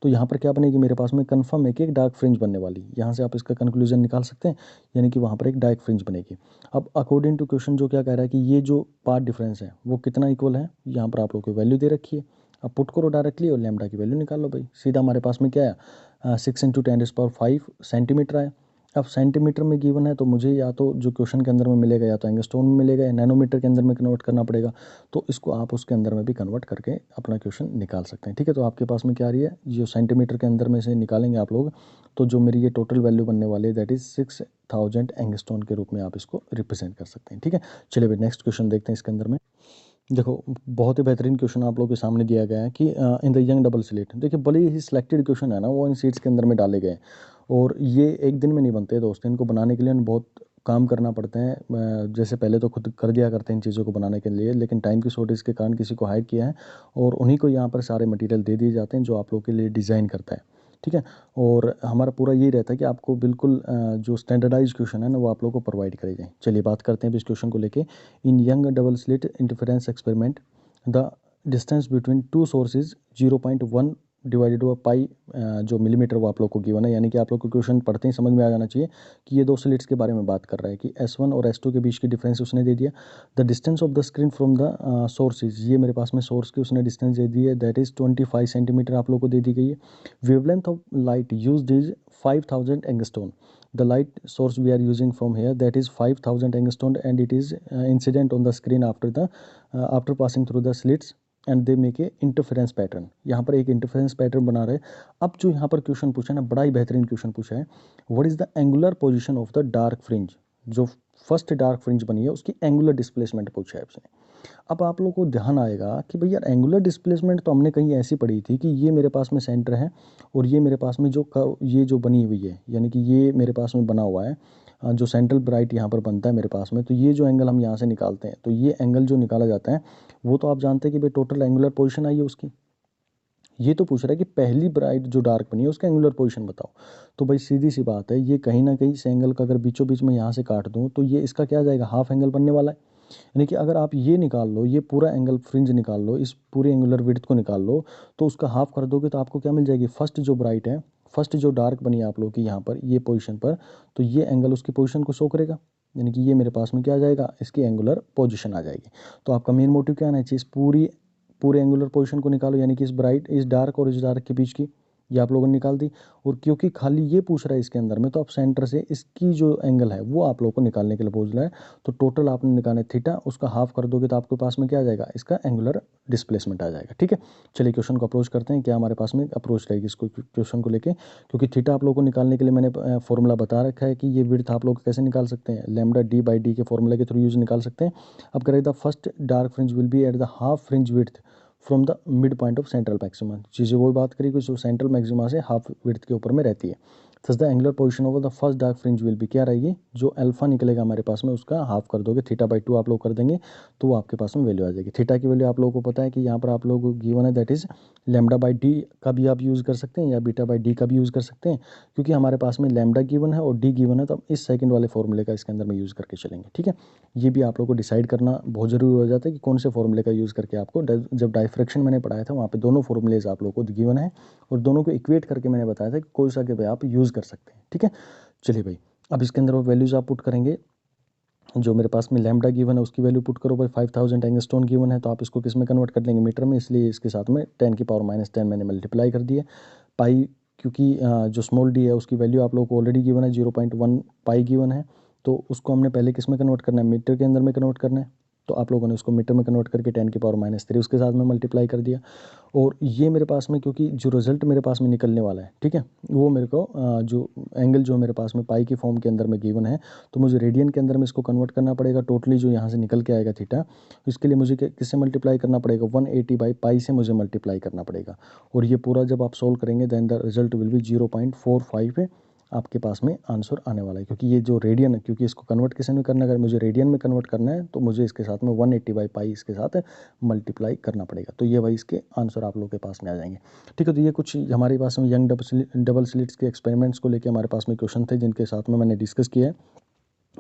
तो यहाँ पर क्या बनेगी मेरे पास में कन्फर्म है कि एक डार्क फ्रिंज बनने वाली है। यहाँ से आप इसका कंक्लूजन निकाल सकते हैं, यानी कि वहाँ पर एक डार्क फ्रिंज बनेगी। अब अकॉर्डिंग टू क्वेश्चन जो क्या कह रहा है कि ये जो पाथ डिफरेंस है वो कितना इक्वल है, यहाँ पर आप लोग को वैल्यू दे रखी है। अब पुट करो डायरेक्टली और लैम्डा की वैल्यू निकाल लो भाई। सीधा हमारे पास में क्या है 6 × 10⁵ सेंटीमीटर है। अब सेंटीमीटर में गिवन है तो मुझे या तो जो क्वेश्चन के अंदर में मिलेगा या तो एंगस्ट्रॉन में मिलेगा या नैनोमीटर के अंदर में कन्वर्ट करना पड़ेगा। तो इसको आप उसके अंदर में भी कन्वर्ट करके अपना क्वेश्चन निकाल सकते हैं। ठीक है, तो आपके पास में क्या आ रही है, जो सेंटीमीटर के अंदर में से निकालेंगे आप लोग तो जो मेरी ये टोटल वैल्यू बनने वाली है दैट इज 6000 एंगस्ट्रॉन के रूप में आप इसको रिप्रेजेंट कर सकते हैं। ठीक है, चलिए भाई नेक्स्ट क्वेश्चन देखते हैं इसके अंदर में। देखो बहुत ही बेहतरीन क्वेश्चन आप लोगों के सामने दिया गया है कि in the young double slit. देखिए बड़े ही सिलेक्टेड क्वेश्चन है ना, वो इन सीट्स के अंदर में डाले गए हैं और ये एक दिन में नहीं बनते दोस्त। इनको बनाने के लिए बहुत काम करना पड़ता है। जैसे पहले तो खुद कर दिया करते हैं इन चीज़ों को बनाने के लिए, लेकिन टाइम की शॉर्टेज के कारण किसी को हायर किया है और उन्हीं को यहाँ पर सारे मटेरियल दे दिए जाते हैं जो आप लोग के लिए डिज़ाइन करता है। ठीक है, और हमारा पूरा यही रहता है कि आपको बिल्कुल जो स्टैंडर्डाइज क्वेश्चन है ना वो आप लोग को प्रोवाइड करे जाए। चलिए बात करते हैं इस क्वेश्चन को लेके। In Young double slit interference experiment the distance between two sources 0.1 divided by pi जो मिलीमीटर वो आप लोग को गिवन है। यानी कि आप लोग को क्वेश्चन पढ़ते ही समझ में आ जाना चाहिए कि ये दो स्लिट्स के बारे में बात कर रहा है कि S1 और S2 के बीच की डिफरेंस उसने दे दिया। The distance of the screen from the sources, ये मेरे पास में सोर्स की उसने डिस्टेंस दे दी है दैट इज़ 25 सेंटीमीटर आप लोग को दे दी गई है। Wavelength of light used is 5000 angstrom. The light source we are using from here that is 5000 angstrom and it is incident on the screen after passing through the slits and they make a interference pattern। यहाँ पर एक interference pattern बना रहे। अब जो यहाँ पर question पूछा है ना, बड़ा ही बेहतरीन क्वेश्चन पूछा है, what is the angular position of the dark fringe. जो फर्स्ट डार्क फ्रिंज बनी है उसकी एंगुलर डिस्प्लेसमेंट पूछा है उसने। अब आप लोगों को ध्यान आएगा कि भैया एंगुलर डिस्प्लेसमेंट तो हमने कहीं ऐसी पढ़ी थी कि ये मेरे पास में सेंटर है और ये मेरे पास में ये जो बनी हुई है, यानी कि ये मेरे पास में बना हुआ है जो सेंट्रल ब्राइट यहाँ पर बनता है मेरे पास में। तो ये जो एंगल हम यहाँ से निकालते हैं तो ये एंगल जो निकाला जाता है वो तो आप जानते हैं कि भाई टोटल एंगुलर पोजिशन आई है उसकी। ये तो पूछ रहा है कि पहली ब्राइट जो डार्क बनी है उसका एंगुलर पोजीशन बताओ। तो भाई सीधी सी बात है, ये कहीं ना कहीं इस एंगल का अगर बीचों बीच में यहाँ से काट दूँ तो ये इसका क्या जाएगा, हाफ एंगल बनने वाला है। यानी कि अगर आप ये निकाल लो, ये पूरा एंगल फ्रिंज निकाल लो, इस पूरे एंगुलर विड्थ को निकाल लो तो उसका हाफ कर दोगे तो आपको क्या मिल जाएगी, फर्स्ट जो ब्राइट है, फर्स्ट जो डार्क बनी है आप लोग की यहाँ पर ये पोजीशन पर, तो ये एंगल उसकी पोजीशन को शो करेगा। यानी कि ये मेरे पास में क्या आ जाएगा, इसकी एंगुलर पोजीशन आ जाएगी। तो आपका मेन मोटिव क्या आना चाहिए, इस पूरे एंगुलर पोजीशन को निकालो, यानी कि इस डार्क और इस डार्क के बीच की, ये आप लोगों ने निकाल दी। और क्योंकि खाली ये पूछ रहा है इसके अंदर में तो आप सेंटर से इसकी जो एंगल है वो आप लोगों को निकालने के लिए बोल रहा है। तो टोटल आपने निकाले थीटा, उसका हाफ कर दोगे तो आपके पास में क्या आ जाएगा, इसका एंगुलर डिस्प्लेसमेंट आ जाएगा। ठीक है, चलिए क्वेश्चन को अप्रोच करते हैं, क्या हमारे पास में अप्रोच रहेगी इसको क्वेश्चन को लेके। क्योंकि थीटा आप लोगों को निकालने के लिए मैंने फॉर्मूला बता रखा है कि ये विड्थ आप लोग कैसे निकाल सकते हैं, लैम्डा d/d के फॉर्मूला के थ्रू यूज निकाल सकते हैं। अब करें the first dark fringe will be at the half fringe width from the mid point of central maxima. चीज़ें वही बात करी कि जो सेंट्रल मैक्सिमा से हाफ विड्थ के ऊपर में रहती है। Thus the angular position of the first dark fringe will भी क्या रहेगी, जो अल्फा निकलेगा हमारे पास में उसका हाफ कर दोगे, थीटा/2 आप लोग कर देंगे तो वो आपके पास में वैल्यू आ जाएगी। थीटा की वैल्यू आप लोगों को पता है कि यहाँ पर आप लोगों को गिवन है दैट इज λ/d का भी आप यूज़ कर सकते हैं या β/d का भी यूज़ कर सकते हैं। क्योंकि हमारे पास में लैम्डा गिवन है और डी गिवन है तो हम इस सेकंड वाले फॉर्मूले का इसके अंदर में यूज़ करके चलेंगे। ठीक है, ये भी आप लोग को डिसाइड करना बहुत ज़रूरी हो जाता है कि कौन से फॉर्मूले का यूज़ करके आपको, जब डाइफ्रैक्शन मैंने पढ़ाया था वहाँ पे दोनों फॉर्मूलेज आप लोगों को गिवन है और दोनों को इक्वेट करके मैंने बताया था कि कोई सा के आप यूज़ कर सकते हैं। ठीक है, चलिए भाई अब इसके अंदर वो वैल्यूज़ आप पुट करेंगे। जो मेरे पास में लैम्डा गिवन है उसकी वैल्यू पुट करो भाई, 5000 एंगस्ट्रॉन गिवन है तो आप इसको किस में कन्वर्ट कर लेंगे, मीटर में, इसलिए इसके साथ में 10⁻⁻10 मैंने मल्टीप्लाई कर दिया। पाई, क्योंकि जो स्मॉल डी है उसकी वैल्यू आप लोगों को ऑलरेडी गिवन है 0.1 पाई गिवन है, तो उसको हमने पहले किस में कन्वर्ट करना है, मीटर के अंदर में कन्वर्ट करना है। तो आप लोगों ने उसको मीटर में कन्वर्ट करके 10⁻³ उसके साथ में मल्टीप्लाई कर दिया। और ये मेरे पास में क्योंकि जो रिजल्ट मेरे पास में निकलने वाला है, ठीक है, वो मेरे को जो एंगल जो मेरे पास में पाई की फॉर्म के अंदर में गिवन है तो मुझे रेडियन के अंदर में इसको कन्वर्ट करना पड़ेगा। टोटली जो यहाँ से निकल के आएगा थीटा, इसके लिए मुझे किससे मल्टीप्लाई करना पड़ेगा, 180/पाई से मुझे मल्टीप्लाई करना पड़ेगा। और ये पूरा जब आप सोल्व करेंगे then the result will be 0.45 आपके पास में आंसर आने वाला है। क्योंकि ये जो रेडियन है, क्योंकि इसको कन्वर्ट किस में करना है, अगर मुझे रेडियन में कन्वर्ट करना है तो मुझे इसके साथ में 180/पाई इसके साथ मल्टीप्लाई करना पड़ेगा। तो ये भाई इसके आंसर आप लोगों के पास में आ जाएंगे। ठीक है, तो ये कुछ हमारे पास में यंग डबल स्लिट्स के एक्सपेरिमेंट्स को लेकर हमारे पास में क्वेश्चन थे जिनके साथ में मैंने डिस्कस किया है।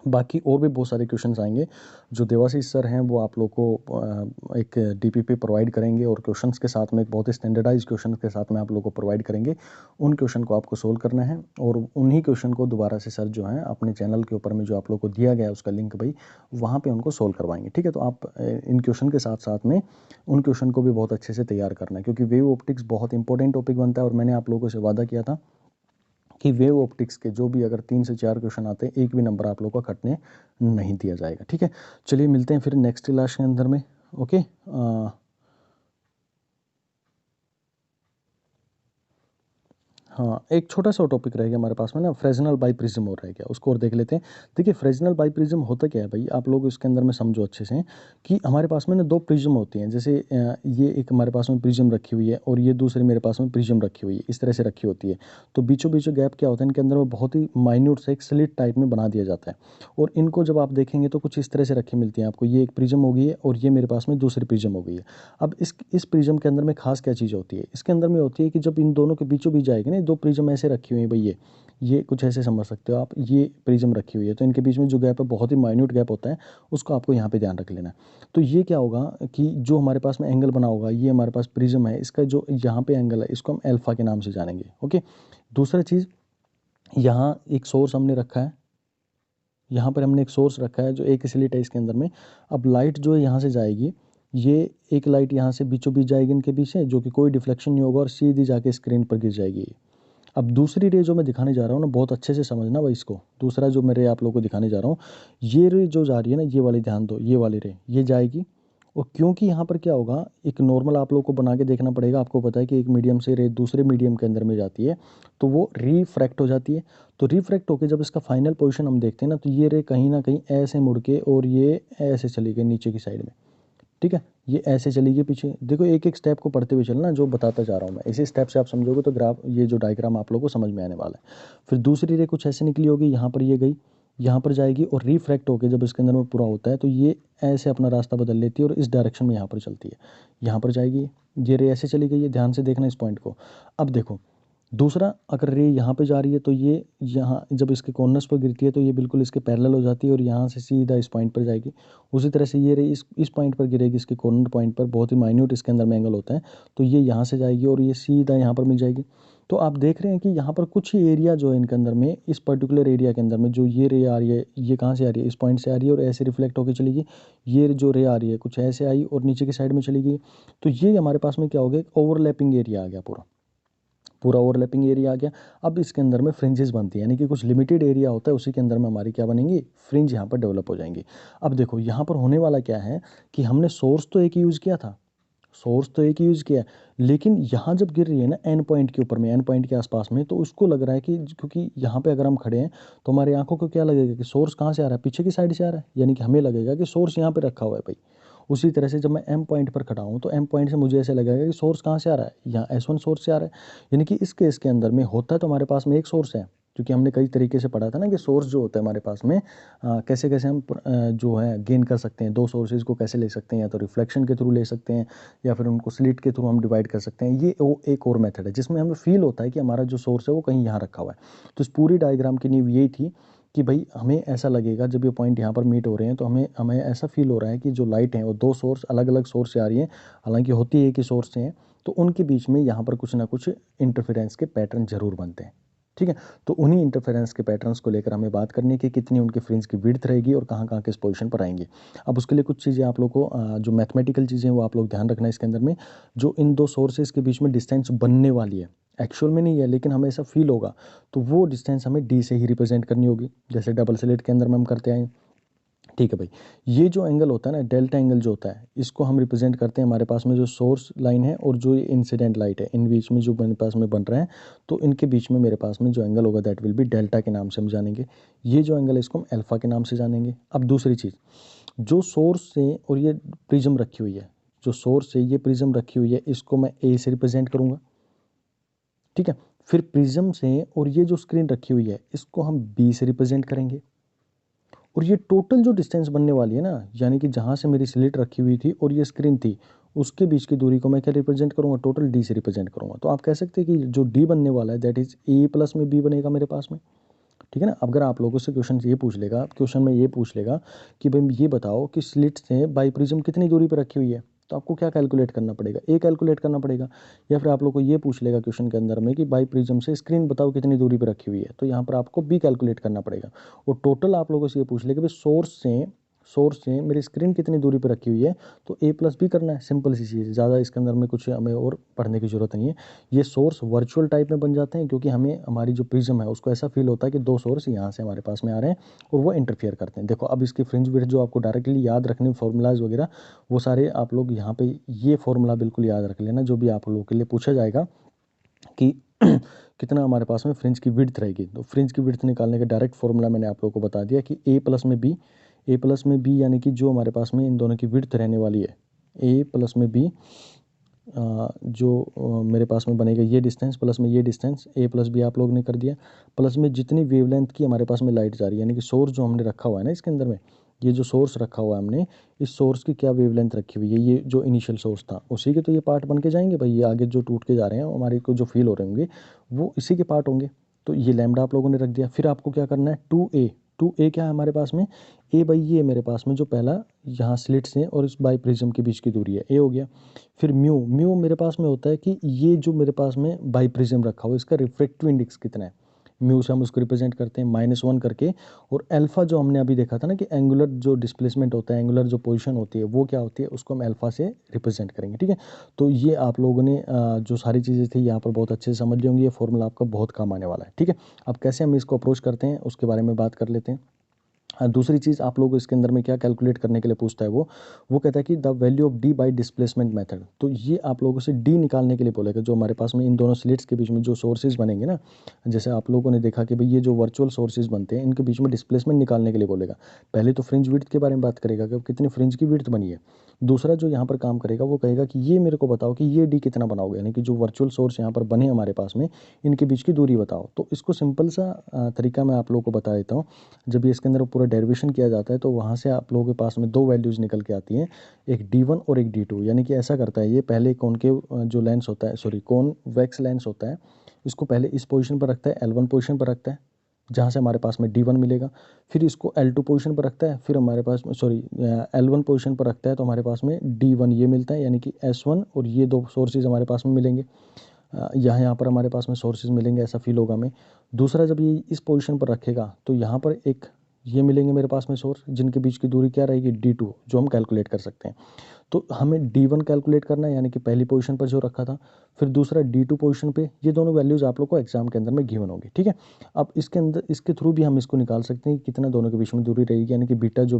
बाकी और भी बहुत सारे क्वेश्चंस आएंगे जो देवाशीष सर हैं वो आप लोग को एक डीपीपी प्रोवाइड करेंगे और क्वेश्चंस के साथ में एक बहुत ही स्टैंडर्डाइज क्वेश्चन के साथ में आप लोग को प्रोवाइड करेंगे। उन क्वेश्चन को आपको सोल्व करना है और उन्हीं क्वेश्चन को दोबारा से सर जो है अपने चैनल के ऊपर में जो आप लोग को दिया गया है उसका लिंक भाई वहाँ पर उनको सोल्व करवाएंगे। ठीक है, तो आप इन क्वेश्चन के साथ साथ में उन क्वेश्चन को भी बहुत अच्छे से तैयार करना है, क्योंकि वेव ऑप्टिक्स बहुत इंपॉर्टेंट टॉपिक बनता है और मैंने आप लोगों से वादा किया था कि वेव ऑप्टिक्स के जो भी अगर 3 से 4 क्वेश्चन आते हैं एक भी नंबर आप लोग को कटने नहीं दिया जाएगा। ठीक है, चलिए मिलते हैं फिर नेक्स्ट क्लास के अंदर में। ओके, हाँ, एक छोटा सा टॉपिक रह गया हमारे पास में ना, फ्रेजनल बाइप्रिज्म और रह गया, उसको और देख लेते हैं। देखिए फ्रेजनल बाइप्रिज्म होता क्या है भाई, आप लोग इसके अंदर में समझो अच्छे से कि हमारे पास में ना दो प्रिज्म होती हैं। जैसे ये एक हमारे पास में प्रिज्म रखी हुई है और ये दूसरी मेरे पास में प्रिज्म रखी हुई है, इस तरह से रखी होती है। तो बीचों बीचों गैप क्या होता है, इनके अंदर में बहुत ही माइन्यूट से एक स्लिट टाइप में बना दिया जाता है और इनको जब आप देखेंगे तो कुछ इस तरह से रखी मिलती हैं आपको। ये एक प्रिज्म हो गई है और ये मेरे पास में दूसरी प्रिज्म हो गई है। अब इस प्रिज्म के अंदर में खास क्या चीज़ होती है, इसके अंदर में होती है कि जब इन दोनों के बीचों बीच जाएगी ना, दो प्रिज्म ऐसे रखी हुई है भाई, ये कुछ ऐसे समझ सकते हो आप, ये प्रिज्म रखी हुई है तो इनके बीच में जो गैप है बहुत ही माइन्यूट गैप होता है, उसको आपको यहाँ पे ध्यान रख लेना है। तो ये क्या होगा कि जो हमारे पास में एंगल बना होगा, ये हमारे पास प्रिज्म है, इसका जो यहाँ पे एंगल है इसको हम अल्फा के नाम से जानेंगे। ओके, दूसरा चीज़, यहाँ एक सोर्स हमने रखा है, यहाँ पर हमने एक सोर्स रखा है जो एक स्लिट है इसके अंदर में। अब लाइट जो है यहाँ से जाएगी, ये एक लाइट यहाँ से बीचों बीच जाएगी इनके बीच से, जो कि कोई डिफ्लेक्शन नहीं होगा और सीधी जाके स्क्रीन पर गिर जाएगी। अब दूसरी रे जो मैं दिखाने जा रहा हूँ ना, बहुत अच्छे से समझना भाई इसको। दूसरा जो मैं रे आप लोगों को दिखाने जा रहा हूँ, ये रे जो जा रही है ना, ये वाली ध्यान दो, ये वाली रे ये जाएगी। और क्योंकि यहाँ पर क्या होगा, एक नॉर्मल आप लोग को बना के देखना पड़ेगा, आपको पता है कि एक मीडियम से रे दूसरे मीडियम के अंदर में जाती है तो वो रिफ्रैक्ट हो जाती है। तो रिफ्रैक्ट होकर जब इसका फाइनल पोजीशन हम देखते हैं ना, तो ये रे कहीं ना कहीं ऐसे मुड़ के और ये ऐसे चली गई नीचे की साइड में। ठीक है, ये ऐसे चली गई पीछे। देखो एक एक स्टेप को पढ़ते हुए चलना, जो बताता जा रहा हूँ मैं, इसी स्टेप से आप समझोगे तो ग्राफ, ये जो डायग्राम आप लोगों को समझ में आने वाला है। फिर दूसरी रे कुछ ऐसे निकली होगी, यहाँ पर ये गई, यहाँ पर जाएगी और रिफ्रैक्ट होकर जब इसके अंदर में पूरा होता है तो ये ऐसे अपना रास्ता बदल लेती है और इस डायरेक्शन में यहाँ पर चलती है, यहाँ पर जाएगी। ये रे ऐसे चली गई है, ध्यान से देखना इस पॉइंट को। अब देखो दूसरा, अगर रे यहाँ पे जा रही है तो ये यहाँ जब इसके कॉर्नर्स पर गिरती है तो ये बिल्कुल इसके पैरेलल हो जाती है और यहाँ से सीधा इस पॉइंट पर जाएगी। उसी तरह से ये रे इस पॉइंट पर गिरेगी, इसके कॉर्नर पॉइंट पर, बहुत ही माइन्यूट इसके अंदर में एंगल होता है, तो ये यहाँ से जाएगी और ये सीधा यहाँ पर मिल जाएगी। तो आप देख रहे हैं कि यहाँ पर कुछ ही एरिया जो है इनके अंदर में, इस पर्टिकुलर एरिया के अंदर में जो ये रे आ रही है, ये कहाँ से आ रही है, इस पॉइंट से आ रही है और ऐसे रिफ्लेक्ट होकर चली गई। ये जो रे आ रही है कुछ ऐसे आई और नीचे की साइड में चली गई। तो ये हमारे पास में क्या हो गया, एक ओवरलैपिंग एरिया आ गया, पूरा पूरा ओवरलैपिंग एरिया आ गया। अब इसके अंदर में फ्रिंजेस बनती है, यानी कि कुछ लिमिटेड एरिया होता है, उसी के अंदर में हमारी क्या बनेंगी, फ्रिंज यहाँ पर डेवलप हो जाएंगी। अब देखो यहाँ पर होने वाला क्या है कि हमने सोर्स तो एक ही यूज़ किया था, सोर्स तो एक ही यूज़ किया है, लेकिन यहाँ जब गिर रही है ना एन पॉइंट के ऊपर में, एन पॉइंट के आसपास में, तो उसको लग रहा है कि क्योंकि यहाँ पे अगर हम खड़े हैं तो हमारी आंखों को क्या लगेगा कि सोर्स कहाँ से आ रहा है, पीछे की साइड से आ रहा है, यानी कि हमें लगेगा कि सोर्स यहाँ पे रखा हुआ है भाई। उसी तरह से जब मैं एम पॉइंट पर खड़ा हूँ तो एम पॉइंट से मुझे ऐसे लगेगा कि सोर्स कहाँ से आ रहा है, यहाँ S1 सोर्स से आ रहा है। यानी कि इस केस के अंदर में होता तो हमारे पास में एक सोर्स है, क्योंकि हमने कई तरीके से पढ़ा था ना कि सोर्स जो होता है हमारे पास में कैसे कैसे हम जो है गेन कर सकते हैं, दो सोर्सेज को कैसे ले सकते हैं, या तो रिफ्लेक्शन के थ्रू ले सकते हैं या फिर उनको स्लिट के थ्रू हम डिवाइड कर सकते हैं। ये वो एक और मेथड है जिसमें हमें फील होता है कि हमारा जो सोर्स है वो कहीं यहाँ रखा हुआ है। तो इस पूरी डायग्राम की नींव यही थी कि भाई हमें ऐसा लगेगा जब ये पॉइंट यहाँ पर मीट हो रहे हैं तो हमें हमें ऐसा फील हो रहा है कि जो लाइट है वो दो सोर्स अलग अलग सोर्स से आ रही है, हालांकि होती है एक ही सोर्स से हैं, तो उनके बीच में यहाँ पर कुछ ना कुछ इंटरफेरेंस के पैटर्न जरूर बनते हैं। ठीक है, तो उन्हीं इंटरफेरेंस के पैटर्न्स को लेकर हमें बात करनी है कि कितनी उनकी फ्रिंज की विड्थ रहेगी और कहाँ कहाँ किस पोजीशन पर आएंगे। अब उसके लिए कुछ चीज़ें आप लोग को जो मैथमेटिकल चीज़ें हैं वो आप लोग ध्यान रखना है इसके अंदर में। जो इन दो सोर्सेज के बीच में डिस्टेंस बनने वाली है, एक्चुअल में नहीं है लेकिन हमें ऐसा फील होगा, तो वो डिस्टेंस हमें डी से ही रिप्रेजेंट करनी होगी, जैसे डबल स्लिट के अंदर में हम करते हैं। ठीक है भाई, ये जो एंगल होता है ना, डेल्टा एंगल जो होता है, इसको हम रिप्रेजेंट करते हैं हमारे पास में जो सोर्स लाइन है और जो इंसिडेंट लाइट है, इन बीच में जो मेरे पास में बन रहा है, तो इनके बीच में मेरे पास में जो एंगल होगा दैट विल बी डेल्टा के नाम से हम जानेंगे। ये जो एंगल है इसको हम अल्फा के नाम से जानेंगे। अब दूसरी चीज़, जो सोर्स से और ये प्रिज्म रखी हुई है, जो सोर्स से ये प्रिज्म रखी हुई है, इसको मैं ए से रिप्रेजेंट करूँगा। ठीक है, फिर प्रिज्म से और ये जो स्क्रीन रखी हुई है इसको हम बी से रिप्रेजेंट करेंगे। और ये टोटल जो डिस्टेंस बनने वाली है ना, यानी कि जहाँ से मेरी स्लिट रखी हुई थी और ये स्क्रीन थी, उसके बीच की दूरी को मैं क्या रिप्रेजेंट करूँगा, टोटल डी से रिप्रेजेंट करूँगा। तो आप कह सकते हैं कि जो डी बनने वाला है दैट इज ए प्लस में बी बनेगा मेरे पास में। ठीक है ना। अगर आप लोगों से क्वेश्चन में ये पूछ लेगा कि भाई ये बताओ कि स्लिट से बाइप्रिज्म कितनी दूरी पर रखी हुई है, तो आपको क्या कैलकुलेट करना पड़ेगा, ए कैलकुलेट करना पड़ेगा। या फिर आप लोग को ये पूछ लेगा क्वेश्चन के अंदर में कि बाइप्रिज्म से स्क्रीन बताओ कितनी दूरी पर रखी हुई है, तो यहाँ पर आपको बी कैलकुलेट करना पड़ेगा। और टोटल आप लोगों से ये पूछ लेगा कि सोर्स से मेरी स्क्रीन कितनी दूरी पर रखी हुई है, तो ए प्लस बी करना है, सिंपल सी चीज़, ज़्यादा इसके अंदर में कुछ हमें और पढ़ने की ज़रूरत नहीं है। ये सोर्स वर्चुअल टाइप में बन जाते हैं क्योंकि हमें हमारी जो प्रिज्म है उसको ऐसा फील होता है कि दो सोर्स यहाँ से हमारे पास में आ रहे हैं और वो इंटरफियर करते हैं। देखो अब इसकी फ्रिंज विड्थ जो आपको डायरेक्टली याद रखने फॉर्मूलाज वगैरह वो सारे आप लोग यहाँ पे ये फॉर्मूला बिल्कुल याद रख लेना, जो भी आप लोगों के लिए पूछा जाएगा कि कितना हमारे पास में फ्रिंज की विड्थ रहेगी। तो फ्रिंज की विड्थ निकालने का डायरेक्ट फॉर्मूला मैंने आप लोगों को बता दिया कि ए प्लस में बी यानी कि जो हमारे पास में इन दोनों की विड्थ रहने वाली है, ए प्लस में बी जो मेरे पास में बनेगा ये डिस्टेंस प्लस में ये डिस्टेंस, ए प्लस बी आप लोग ने कर दिया, प्लस में जितनी वेवलेंथ की हमारे पास में लाइट जा रही है, यानी कि सोर्स जो हमने रखा हुआ है ना इसके अंदर में, ये जो सोर्स रखा हुआ है हमने, इस सोर्स की क्या वेवलेंथ रखी हुई है, ये जो इनिशियल सोर्स था उसी के तो ये पार्ट बन के जाएंगे भाई। ये आगे जो टूट के जा रहे हैं हमारे को जो फील हो रहे होंगे वो इसी के पार्ट होंगे। तो ये लैम्डा आप लोगों ने रख दिया। फिर आपको क्या करना है, 2a क्या है हमारे पास में, ए भाई ये मेरे पास में जो पहला यहाँ स्लिट से और इस बाई प्रिज्म के बीच की दूरी है, ए हो गया। फिर म्यू मेरे पास में होता है कि ये जो मेरे पास में बाई प्रिज्म रखा हुआ इसका रिफ्रैक्टिव इंडेक्स कितना है, म्यू से हम उसको रिप्रेजेंट करते हैं -1 करके। और अल्फा जो हमने अभी देखा था ना कि एंगुलर जो डिस्प्लेसमेंट होता है, एंगुलर जो पोजीशन होती है वो क्या होती है, उसको हम अल्फा से रिप्रेजेंट करेंगे। ठीक है, तो ये आप लोगों ने जो सारी चीज़ें थी यहाँ पर बहुत अच्छे से समझ ली होंगी। ये फॉर्मूला आपका बहुत काम आने वाला है। ठीक है, अब कैसे हम इसको अप्रोच करते हैं उसके बारे में बात कर लेते हैं। दूसरी चीज़ आप लोग इसके अंदर में क्या कैलकुलेट करने के लिए पूछता है, वो कहता है कि the value of D bye displacement method. तो ये आप लोगों से डी निकालने के लिए बोलेगा, जो हमारे पास में इन दोनों स्लिट्स के बीच में जो सोर्सेज बनेंगे ना, जैसे आप लोगों ने देखा कि भाई ये जो वर्चुअल सोर्सेज बनते हैं इनके बीच में डिस्प्लेसमेंट निकालने के लिए बोलेगा। पहले तो फ्रिंज विड्थ के बारे में बात करेगा कि कितनी फ्रिंज की विड्थ बनी है। दूसरा जो यहाँ पर काम करेगा वो कहेगा कि ये मेरे को बताओ कि ये डी कितना बनाओगे, यानी कि जो वर्चुअल सोर्स यहाँ पर बने हमारे पास में इनके बीच की दूरी बताओ। तो इसको सिंपल सा तरीका मैं आप लोगों को बता देता हूँ। जब ये इसके अंदर पूरा डेरिवेशन किया जाता है तो वहाँ से आप लोगों के पास में दो वैल्यूज़ निकल के आती हैं, एक D1 और एक D2। यानी कि ऐसा करता है ये, पहले कॉनकेव जो लेंस होता है, सॉरी कॉन्वेक्स लेंस होता है, इसको पहले इस पोजीशन पर रखता है, L1 पोजीशन पर रखता है जहाँ से हमारे पास में D1 मिलेगा। फिर इसको L2 पोजीशन पर रखता है, फिर हमारे पास में L1 पोजीशन पर रखता है तो हमारे पास में D1 ये मिलता है, यानी कि S1 और ये दो सोर्सेज हमारे पास में मिलेंगे। यहाँ पर हमारे पास में सोर्सेज मिलेंगे, ऐसा फील होगा हमें। दूसरा जब ये इस पोजीशन पर रखेगा तो यहाँ पर एक ये मिलेंगे मेरे पास में सोर्स, जिनके बीच की दूरी क्या रहेगी, D2, जो हम कैलकुलेट कर सकते हैं। तो हमें D1 कैलकुलेट करना है, यानी कि पहली पोजीशन पर जो रखा था, फिर दूसरा D2 पोजीशन पे। ये दोनों वैल्यूज़ आप लोग को एग्जाम के अंदर में गिवन होंगी। ठीक है, अब इसके अंदर इसके थ्रू भी हम इसको निकाल सकते हैं कि कितना दोनों के बीच में दूरी रहेगी, यानी कि बीटा जो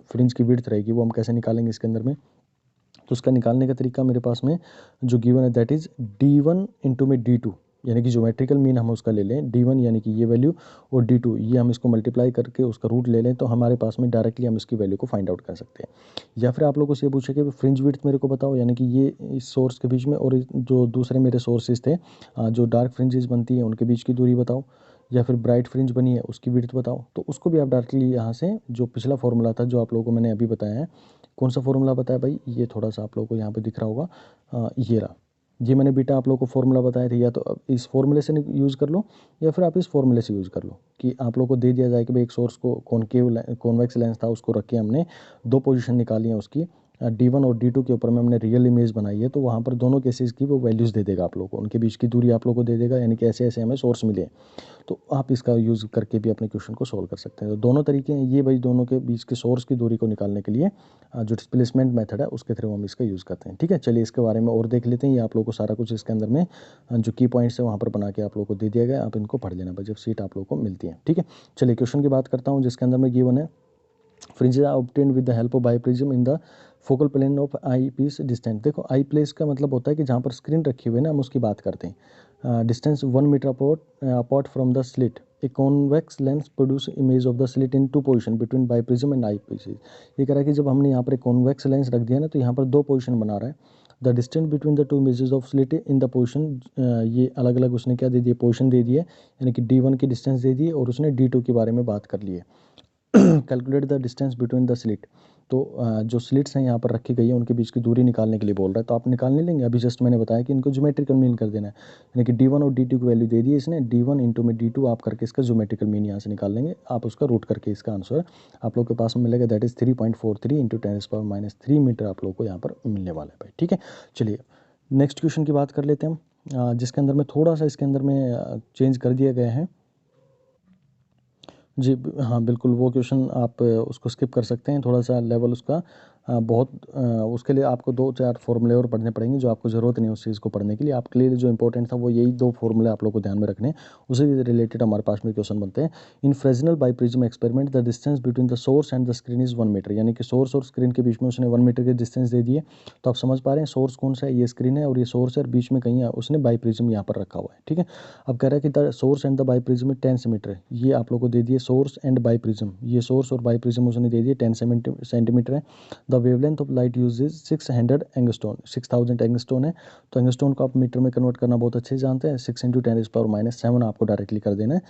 फ्रिंज की विड्थ रहेगी वो हम कैसे निकालेंगे इसके अंदर में। तो उसका निकालने का तरीका मेरे पास में जो गिवन है दैट इज़ D1 इंटू में D2, यानी कि ज्योमेट्रिकल मीन हम उसका ले लें D1 यानी कि ये वैल्यू, और D2 ये हम इसको मल्टीप्लाई करके उसका रूट ले लें, तो हमारे पास में डायरेक्टली हम इसकी वैल्यू को फाइंड आउट कर सकते हैं। या फिर आप लोगों से ये पूछे कि फ्रिंज विड्थ मेरे को बताओ, यानी कि ये इस सोर्स के बीच में और जो दूसरे मेरे सोर्सेज थे जो डार्क फ्रिंजेस बनती है उनके बीच की दूरी बताओ, या फिर ब्राइट फ्रिंज बनी है उसकी विड्थ बताओ। तो उसको भी आप डायरेक्टली यहाँ से जो पिछला फॉर्मूला था जो आप लोगों को मैंने अभी बताया है, कौन सा फॉर्मूला बताया भाई, ये थोड़ा सा आप लोगों को यहाँ पे दिख रहा होगा, ये रहा, ये मैंने बीटा आप लोगों को फॉर्मूला बताया था। या तो अब इस फॉर्मूले से यूज़ कर लो या फिर आप इस फॉर्मूले से यूज़ कर लो कि आप लोगों को दे दिया जाए कि भाई एक सोर्स को कॉन्वेक्स लेंस था उसको रख के हमने दो पोजीशन निकाली है उसकी, D1 और D2 के ऊपर में हमने रियल इमेज बनाई है, तो वहाँ पर दोनों केसेस की वो वैल्यूज़ दे देगा आप लोगों को, उनके बीच की दूरी आप लोगों को दे देगा, यानी कि ऐसे ऐसे हमें सोर्स मिले। तो आप इसका यूज़ करके भी अपने क्वेश्चन को सोल्व कर सकते हैं। तो दोनों तरीके हैं ये भाई, दोनों के बीच के सोर्स की दूरी को निकालने के लिए जो डिस्प्लेसमेंट मेथड है उसके थ्रू हम इसका यूज़ करते हैं। ठीक है, चलिए इसके बारे में और देख लेते हैं। ये आप लोगों को सारा कुछ इसके अंदर में जो की पॉइंट्स है वहाँ पर बना के आप लोगों को दे दिया गया, आप इनको पढ़ लेना जब सीट आप लोगों को मिलती है। ठीक है, चलिए क्वेश्चन की बात करता हूँ जिसके अंदर में गिवन है fringes are obtained with the help of biprism in the focal plane of eyepiece distance. देखो आई प्लेस का मतलब होता है कि जहाँ पर स्क्रीन रखी हुई है ना, हम उसकी बात करते हैं। Distance 1 metre apart from the slit, a convex lens produce image of the slit in 2 position between biprism and eyepieces. ये कह रहा है कि जब हमने यहाँ पर एक कॉन्वेक्स लेंस रख दिया ना तो यहाँ पर 2 पोजीशन बना रहा है। The distance between the 2 images of slit in the position, ये अलग अलग उसने क्या दे दिया, पोजीशन दे दिया, यानी कि D1 की डिस्टेंस दे दी और उसने D2 के बारे में बात कर ली है। Calculate the distance between the slit, तो जो स्लिट्स हैं यहाँ पर रखी गई है उनके बीच की दूरी निकालने के लिए बोल रहा है, तो आप निकाल नहीं लेंगे। अभी जस्ट मैंने बताया कि इनको ज्योमेट्रिकल मीन कर देना है, यानी कि D1 और D2 की वैल्यू दे दी इसने, D1 इंटू में D2 आप करके इसका ज्योमेट्रिकल मीन यहाँ से निकाल लेंगे, आप उसका रूट करके इसका आंसर आप लोग के पास में मिलेगा, दैट इज़ 3.43 इंटू 10⁻³ मीटर आप लोग को यहाँ पर मिलने वाला है भाई, ठीक है। चलिए नेक्स्ट क्वेश्चन की बात कर लेते हैं हम, जिसके अंदर में थोड़ा सा इसके अंदर में चेंज कर दिया गया है जी। हाँ बिल्कुल, वो क्वेश्चन आप उसको स्किप कर सकते हैं, थोड़ा सा लेवल उसका बहुत उसके लिए आपको 2-4 फॉर्मूले और पढ़ने पड़ेंगे, जो आपको ज़रूरत नहीं है उस चीज़ को पढ़ने के लिए। आपके लिए जो इंपॉर्टेंट था वो यही 2 फॉर्मूले आप लोग को ध्यान में रखने हैं, उसी से रिलेटेड हमारे पास में क्वेश्चन बनते हैं। In Fresnel biprism experiment the distance between the source and the screen is 1 metre, यानी कि सोर्स और स्क्रीन के बीच में उसने 1 मीटर के डिस्टेंस दे दिए। तो आप समझ पा रहे हैं सोर्स कौन सा है, ये स्क्रीन है और ये सोर्स है, और बीच में कहीं उसने बाइप्रिज्म यहाँ पर रखा हुआ है, ठीक है। अब कह रहा है कि the source and the biprism 10 centimetre है, ये आप लोग को दे दिए सोर्स एंड बाइप्रिज्म, ये सोर्स और बाइप्रिज्म उसने दे दिए 10 सेंटीमीटर है। The wavelength of light uses 600 angstrom, 6000 angstrom है। तो एंगस्ट्रॉन को आप मीटर में कन्वर्ट करना बहुत अच्छे से जानते हैं, 6 इंटू 10⁻⁻7 आपको डायरेक्टली कर देना है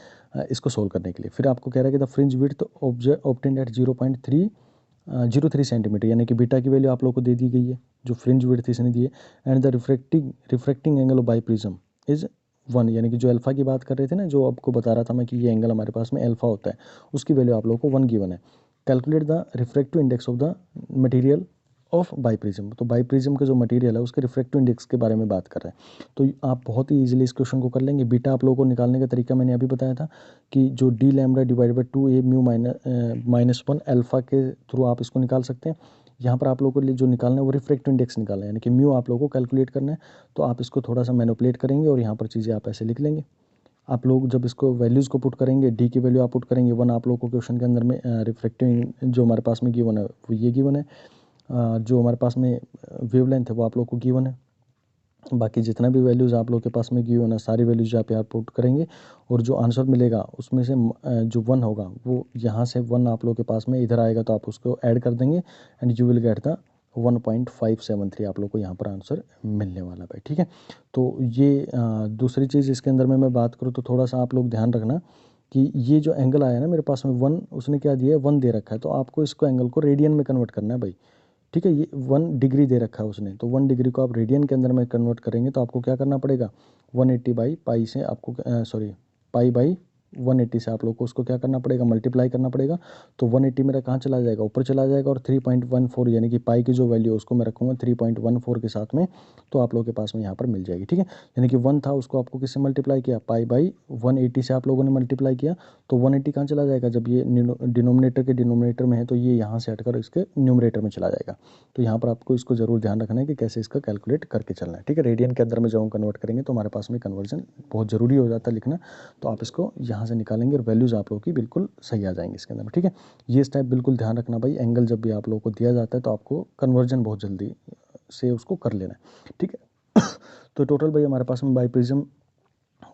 इसको सोल्व करने के लिए। फिर आपको कह रहा है कि the fringe width obtained at 0.303 centimetre, यानी कि बीटा की वैल्यू आप लोग को दे दी गई है, जो फ्रिंज विड्थ इसने दी है। And the refracting angle of biprism is 1, यानी कि जो अल्फा की बात कर रहे थे ना, जो आपको बता रहा था मैं कि ये एंगल हमारे पास में अल्फा होता है, उसकी वैल्यू आप लोग को 1 गिवन है। Calculate the refractive index of the material of biprism, तो बाइप्रिज्म का जो मटेरियल है उसके रिफ्रैक्टिव इंडेक्स के बारे में बात कर रहे हैं। तो आप बहुत ही इजीली इस क्वेश्चन को कर लेंगे। बीटा आप लोगों को निकालने का तरीका मैंने अभी बताया था कि जो d lambda divided by 2a mu -1 alpha के थ्रू आप इसको निकाल सकते हैं। यहाँ पर आप लोगों को जो निकालना है वो रिफ्रैक्टिव इंडेक्स निकालना है, यानी कि म्यू आप लोगों को कैलकुलेट करना है। तो आप इसको थोड़ा सा मैनिपुलेट करेंगे और यहाँ पर चीज़ें आप ऐसे लिख लेंगे। आप लोग जब इसको वैल्यूज़ को पुट करेंगे, डी की वैल्यू आप पुट करेंगे 1, आप लोग को क्वेश्चन के अंदर में रिफ्रैक्टिव जो हमारे पास में गिवन है वो ये गिवन है, जो हमारे पास में वेवलेंथ है वो आप लोग को गिवन है। बाकी जितना भी वैल्यूज़ आप लोग के पास में गिवन है सारी वैल्यूज़ यहाँ पे आप पुट करेंगे, और जो आंसर मिलेगा उसमें से जो 1 होगा वो यहाँ से 1 आप लोग के पास में इधर आएगा, तो आप उसको ऐड कर देंगे and you will get the 1.573 आप लोग को यहाँ पर आंसर मिलने वाला है, ठीक है। तो ये दूसरी चीज़ इसके अंदर में मैं बात करूँ तो थोड़ा सा आप लोग ध्यान रखना कि ये जो एंगल आया ना मेरे पास में 1, उसने क्या दिया है 1 दे रखा है, तो आपको इसको एंगल को रेडियन में कन्वर्ट करना है भाई, ठीक है। ये 1 डिग्री दे रखा है उसने, तो 1 डिग्री को आप रेडियन के अंदर में कन्वर्ट करेंगे तो आपको क्या करना पड़ेगा, 180 बाई पाई से आपको पाई बाई 180 से आप लोग को उसको क्या करना पड़ेगा, मल्टीप्लाई करना पड़ेगा। तो 180 मेरा कहाँ चला जाएगा, ऊपर चला जाएगा, और 3.14 यानी कि पाई की जो वैल्यू है उसको मैं रखूँगा 3.14 के साथ में, तो आप लोगों के पास में यहाँ पर मिल जाएगी, ठीक है। यानी कि 1 था उसको आपको किससे मल्टीप्लाई किया, पाई बाई 180 से आप लोगों ने मल्टीप्लाई किया, तो 180 कहाँ चला जाएगा, जब ये डिनोमिनेटर के डिनोमिनेटर में है तो ये यहाँ से हटकर इसके न्यूमरेटर में चला जाएगा। तो यहाँ पर आपको इसको ज़रूर ध्यान रखना है कि कैसे इसका कैलकुलेट करके चलना है, ठीक है। रेडियन के अंदर में जब हम कन्वर्ट करेंगे तो हमारे पास में कन्वर्जन बहुत ज़रूरी हो जाता है लिखना, तो आप इसको यहाँ से निकालेंगे और वैल्यूज़ आप लोगों की बिल्कुल सही आ जाएंगी इसके अंदर में, ठीक है। ये स्टेप बिल्कुल ध्यान रखना भाई, एंगल जब भी आप लोगों को दिया जाता है तो आपको कन्वर्जन बहुत जल्दी से उसको कर लेना है, ठीक है। तो टोटल भाई हमारे पास में बाइप्रिज्म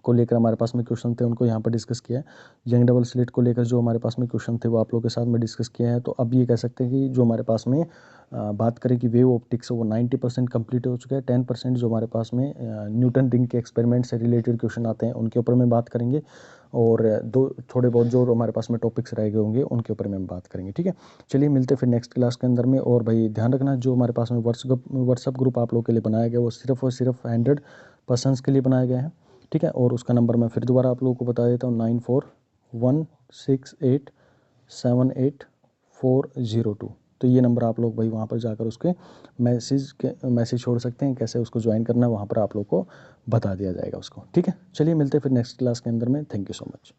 को लेकर हमारे पास में क्वेश्चन थे, उनको यहाँ पर डिस्कस किया है। यंग डबल स्लिट को लेकर जो हमारे पास में क्वेश्चन थे वो आप लोगों के साथ में डिस्कस किया है। तो अब ये कह सकते हैं कि जो हमारे पास में बात करें कि वेव ऑप्टिक्स वो 90% कंप्लीट हो चुका है। 10% जो हमारे पास में न्यूटन रिंग के एक्सपेरिमेंट से रिलेटेड क्वेश्चन आते हैं उनके ऊपर में बात करेंगे, और थोड़े बहुत जो हमारे पास में टॉपिक्स रह गए होंगे उनके ऊपर में हम बात करेंगे, ठीक है। चलिए मिलते फिर नेक्स्ट क्लास के अंदर में। और भाई ध्यान रखना जो हमारे पास में व्हाट्सअप ग्रुप आप लोग के लिए बनाया गया वो सिर्फ और सिर्फ 100 पर्सन्स के लिए बनाया गया है, ठीक है। और उसका नंबर मैं फिर दोबारा आप लोगों को बता देता हूँ, 9416878402। तो ये नंबर आप लोग भाई वहाँ पर जाकर उसके मैसेज छोड़ सकते हैं, कैसे उसको ज्वाइन करना है वहाँ पर आप लोग को बता दिया जाएगा उसको, ठीक है। चलिए मिलते हैं फिर नेक्स्ट क्लास के अंदर में। Thank you so much.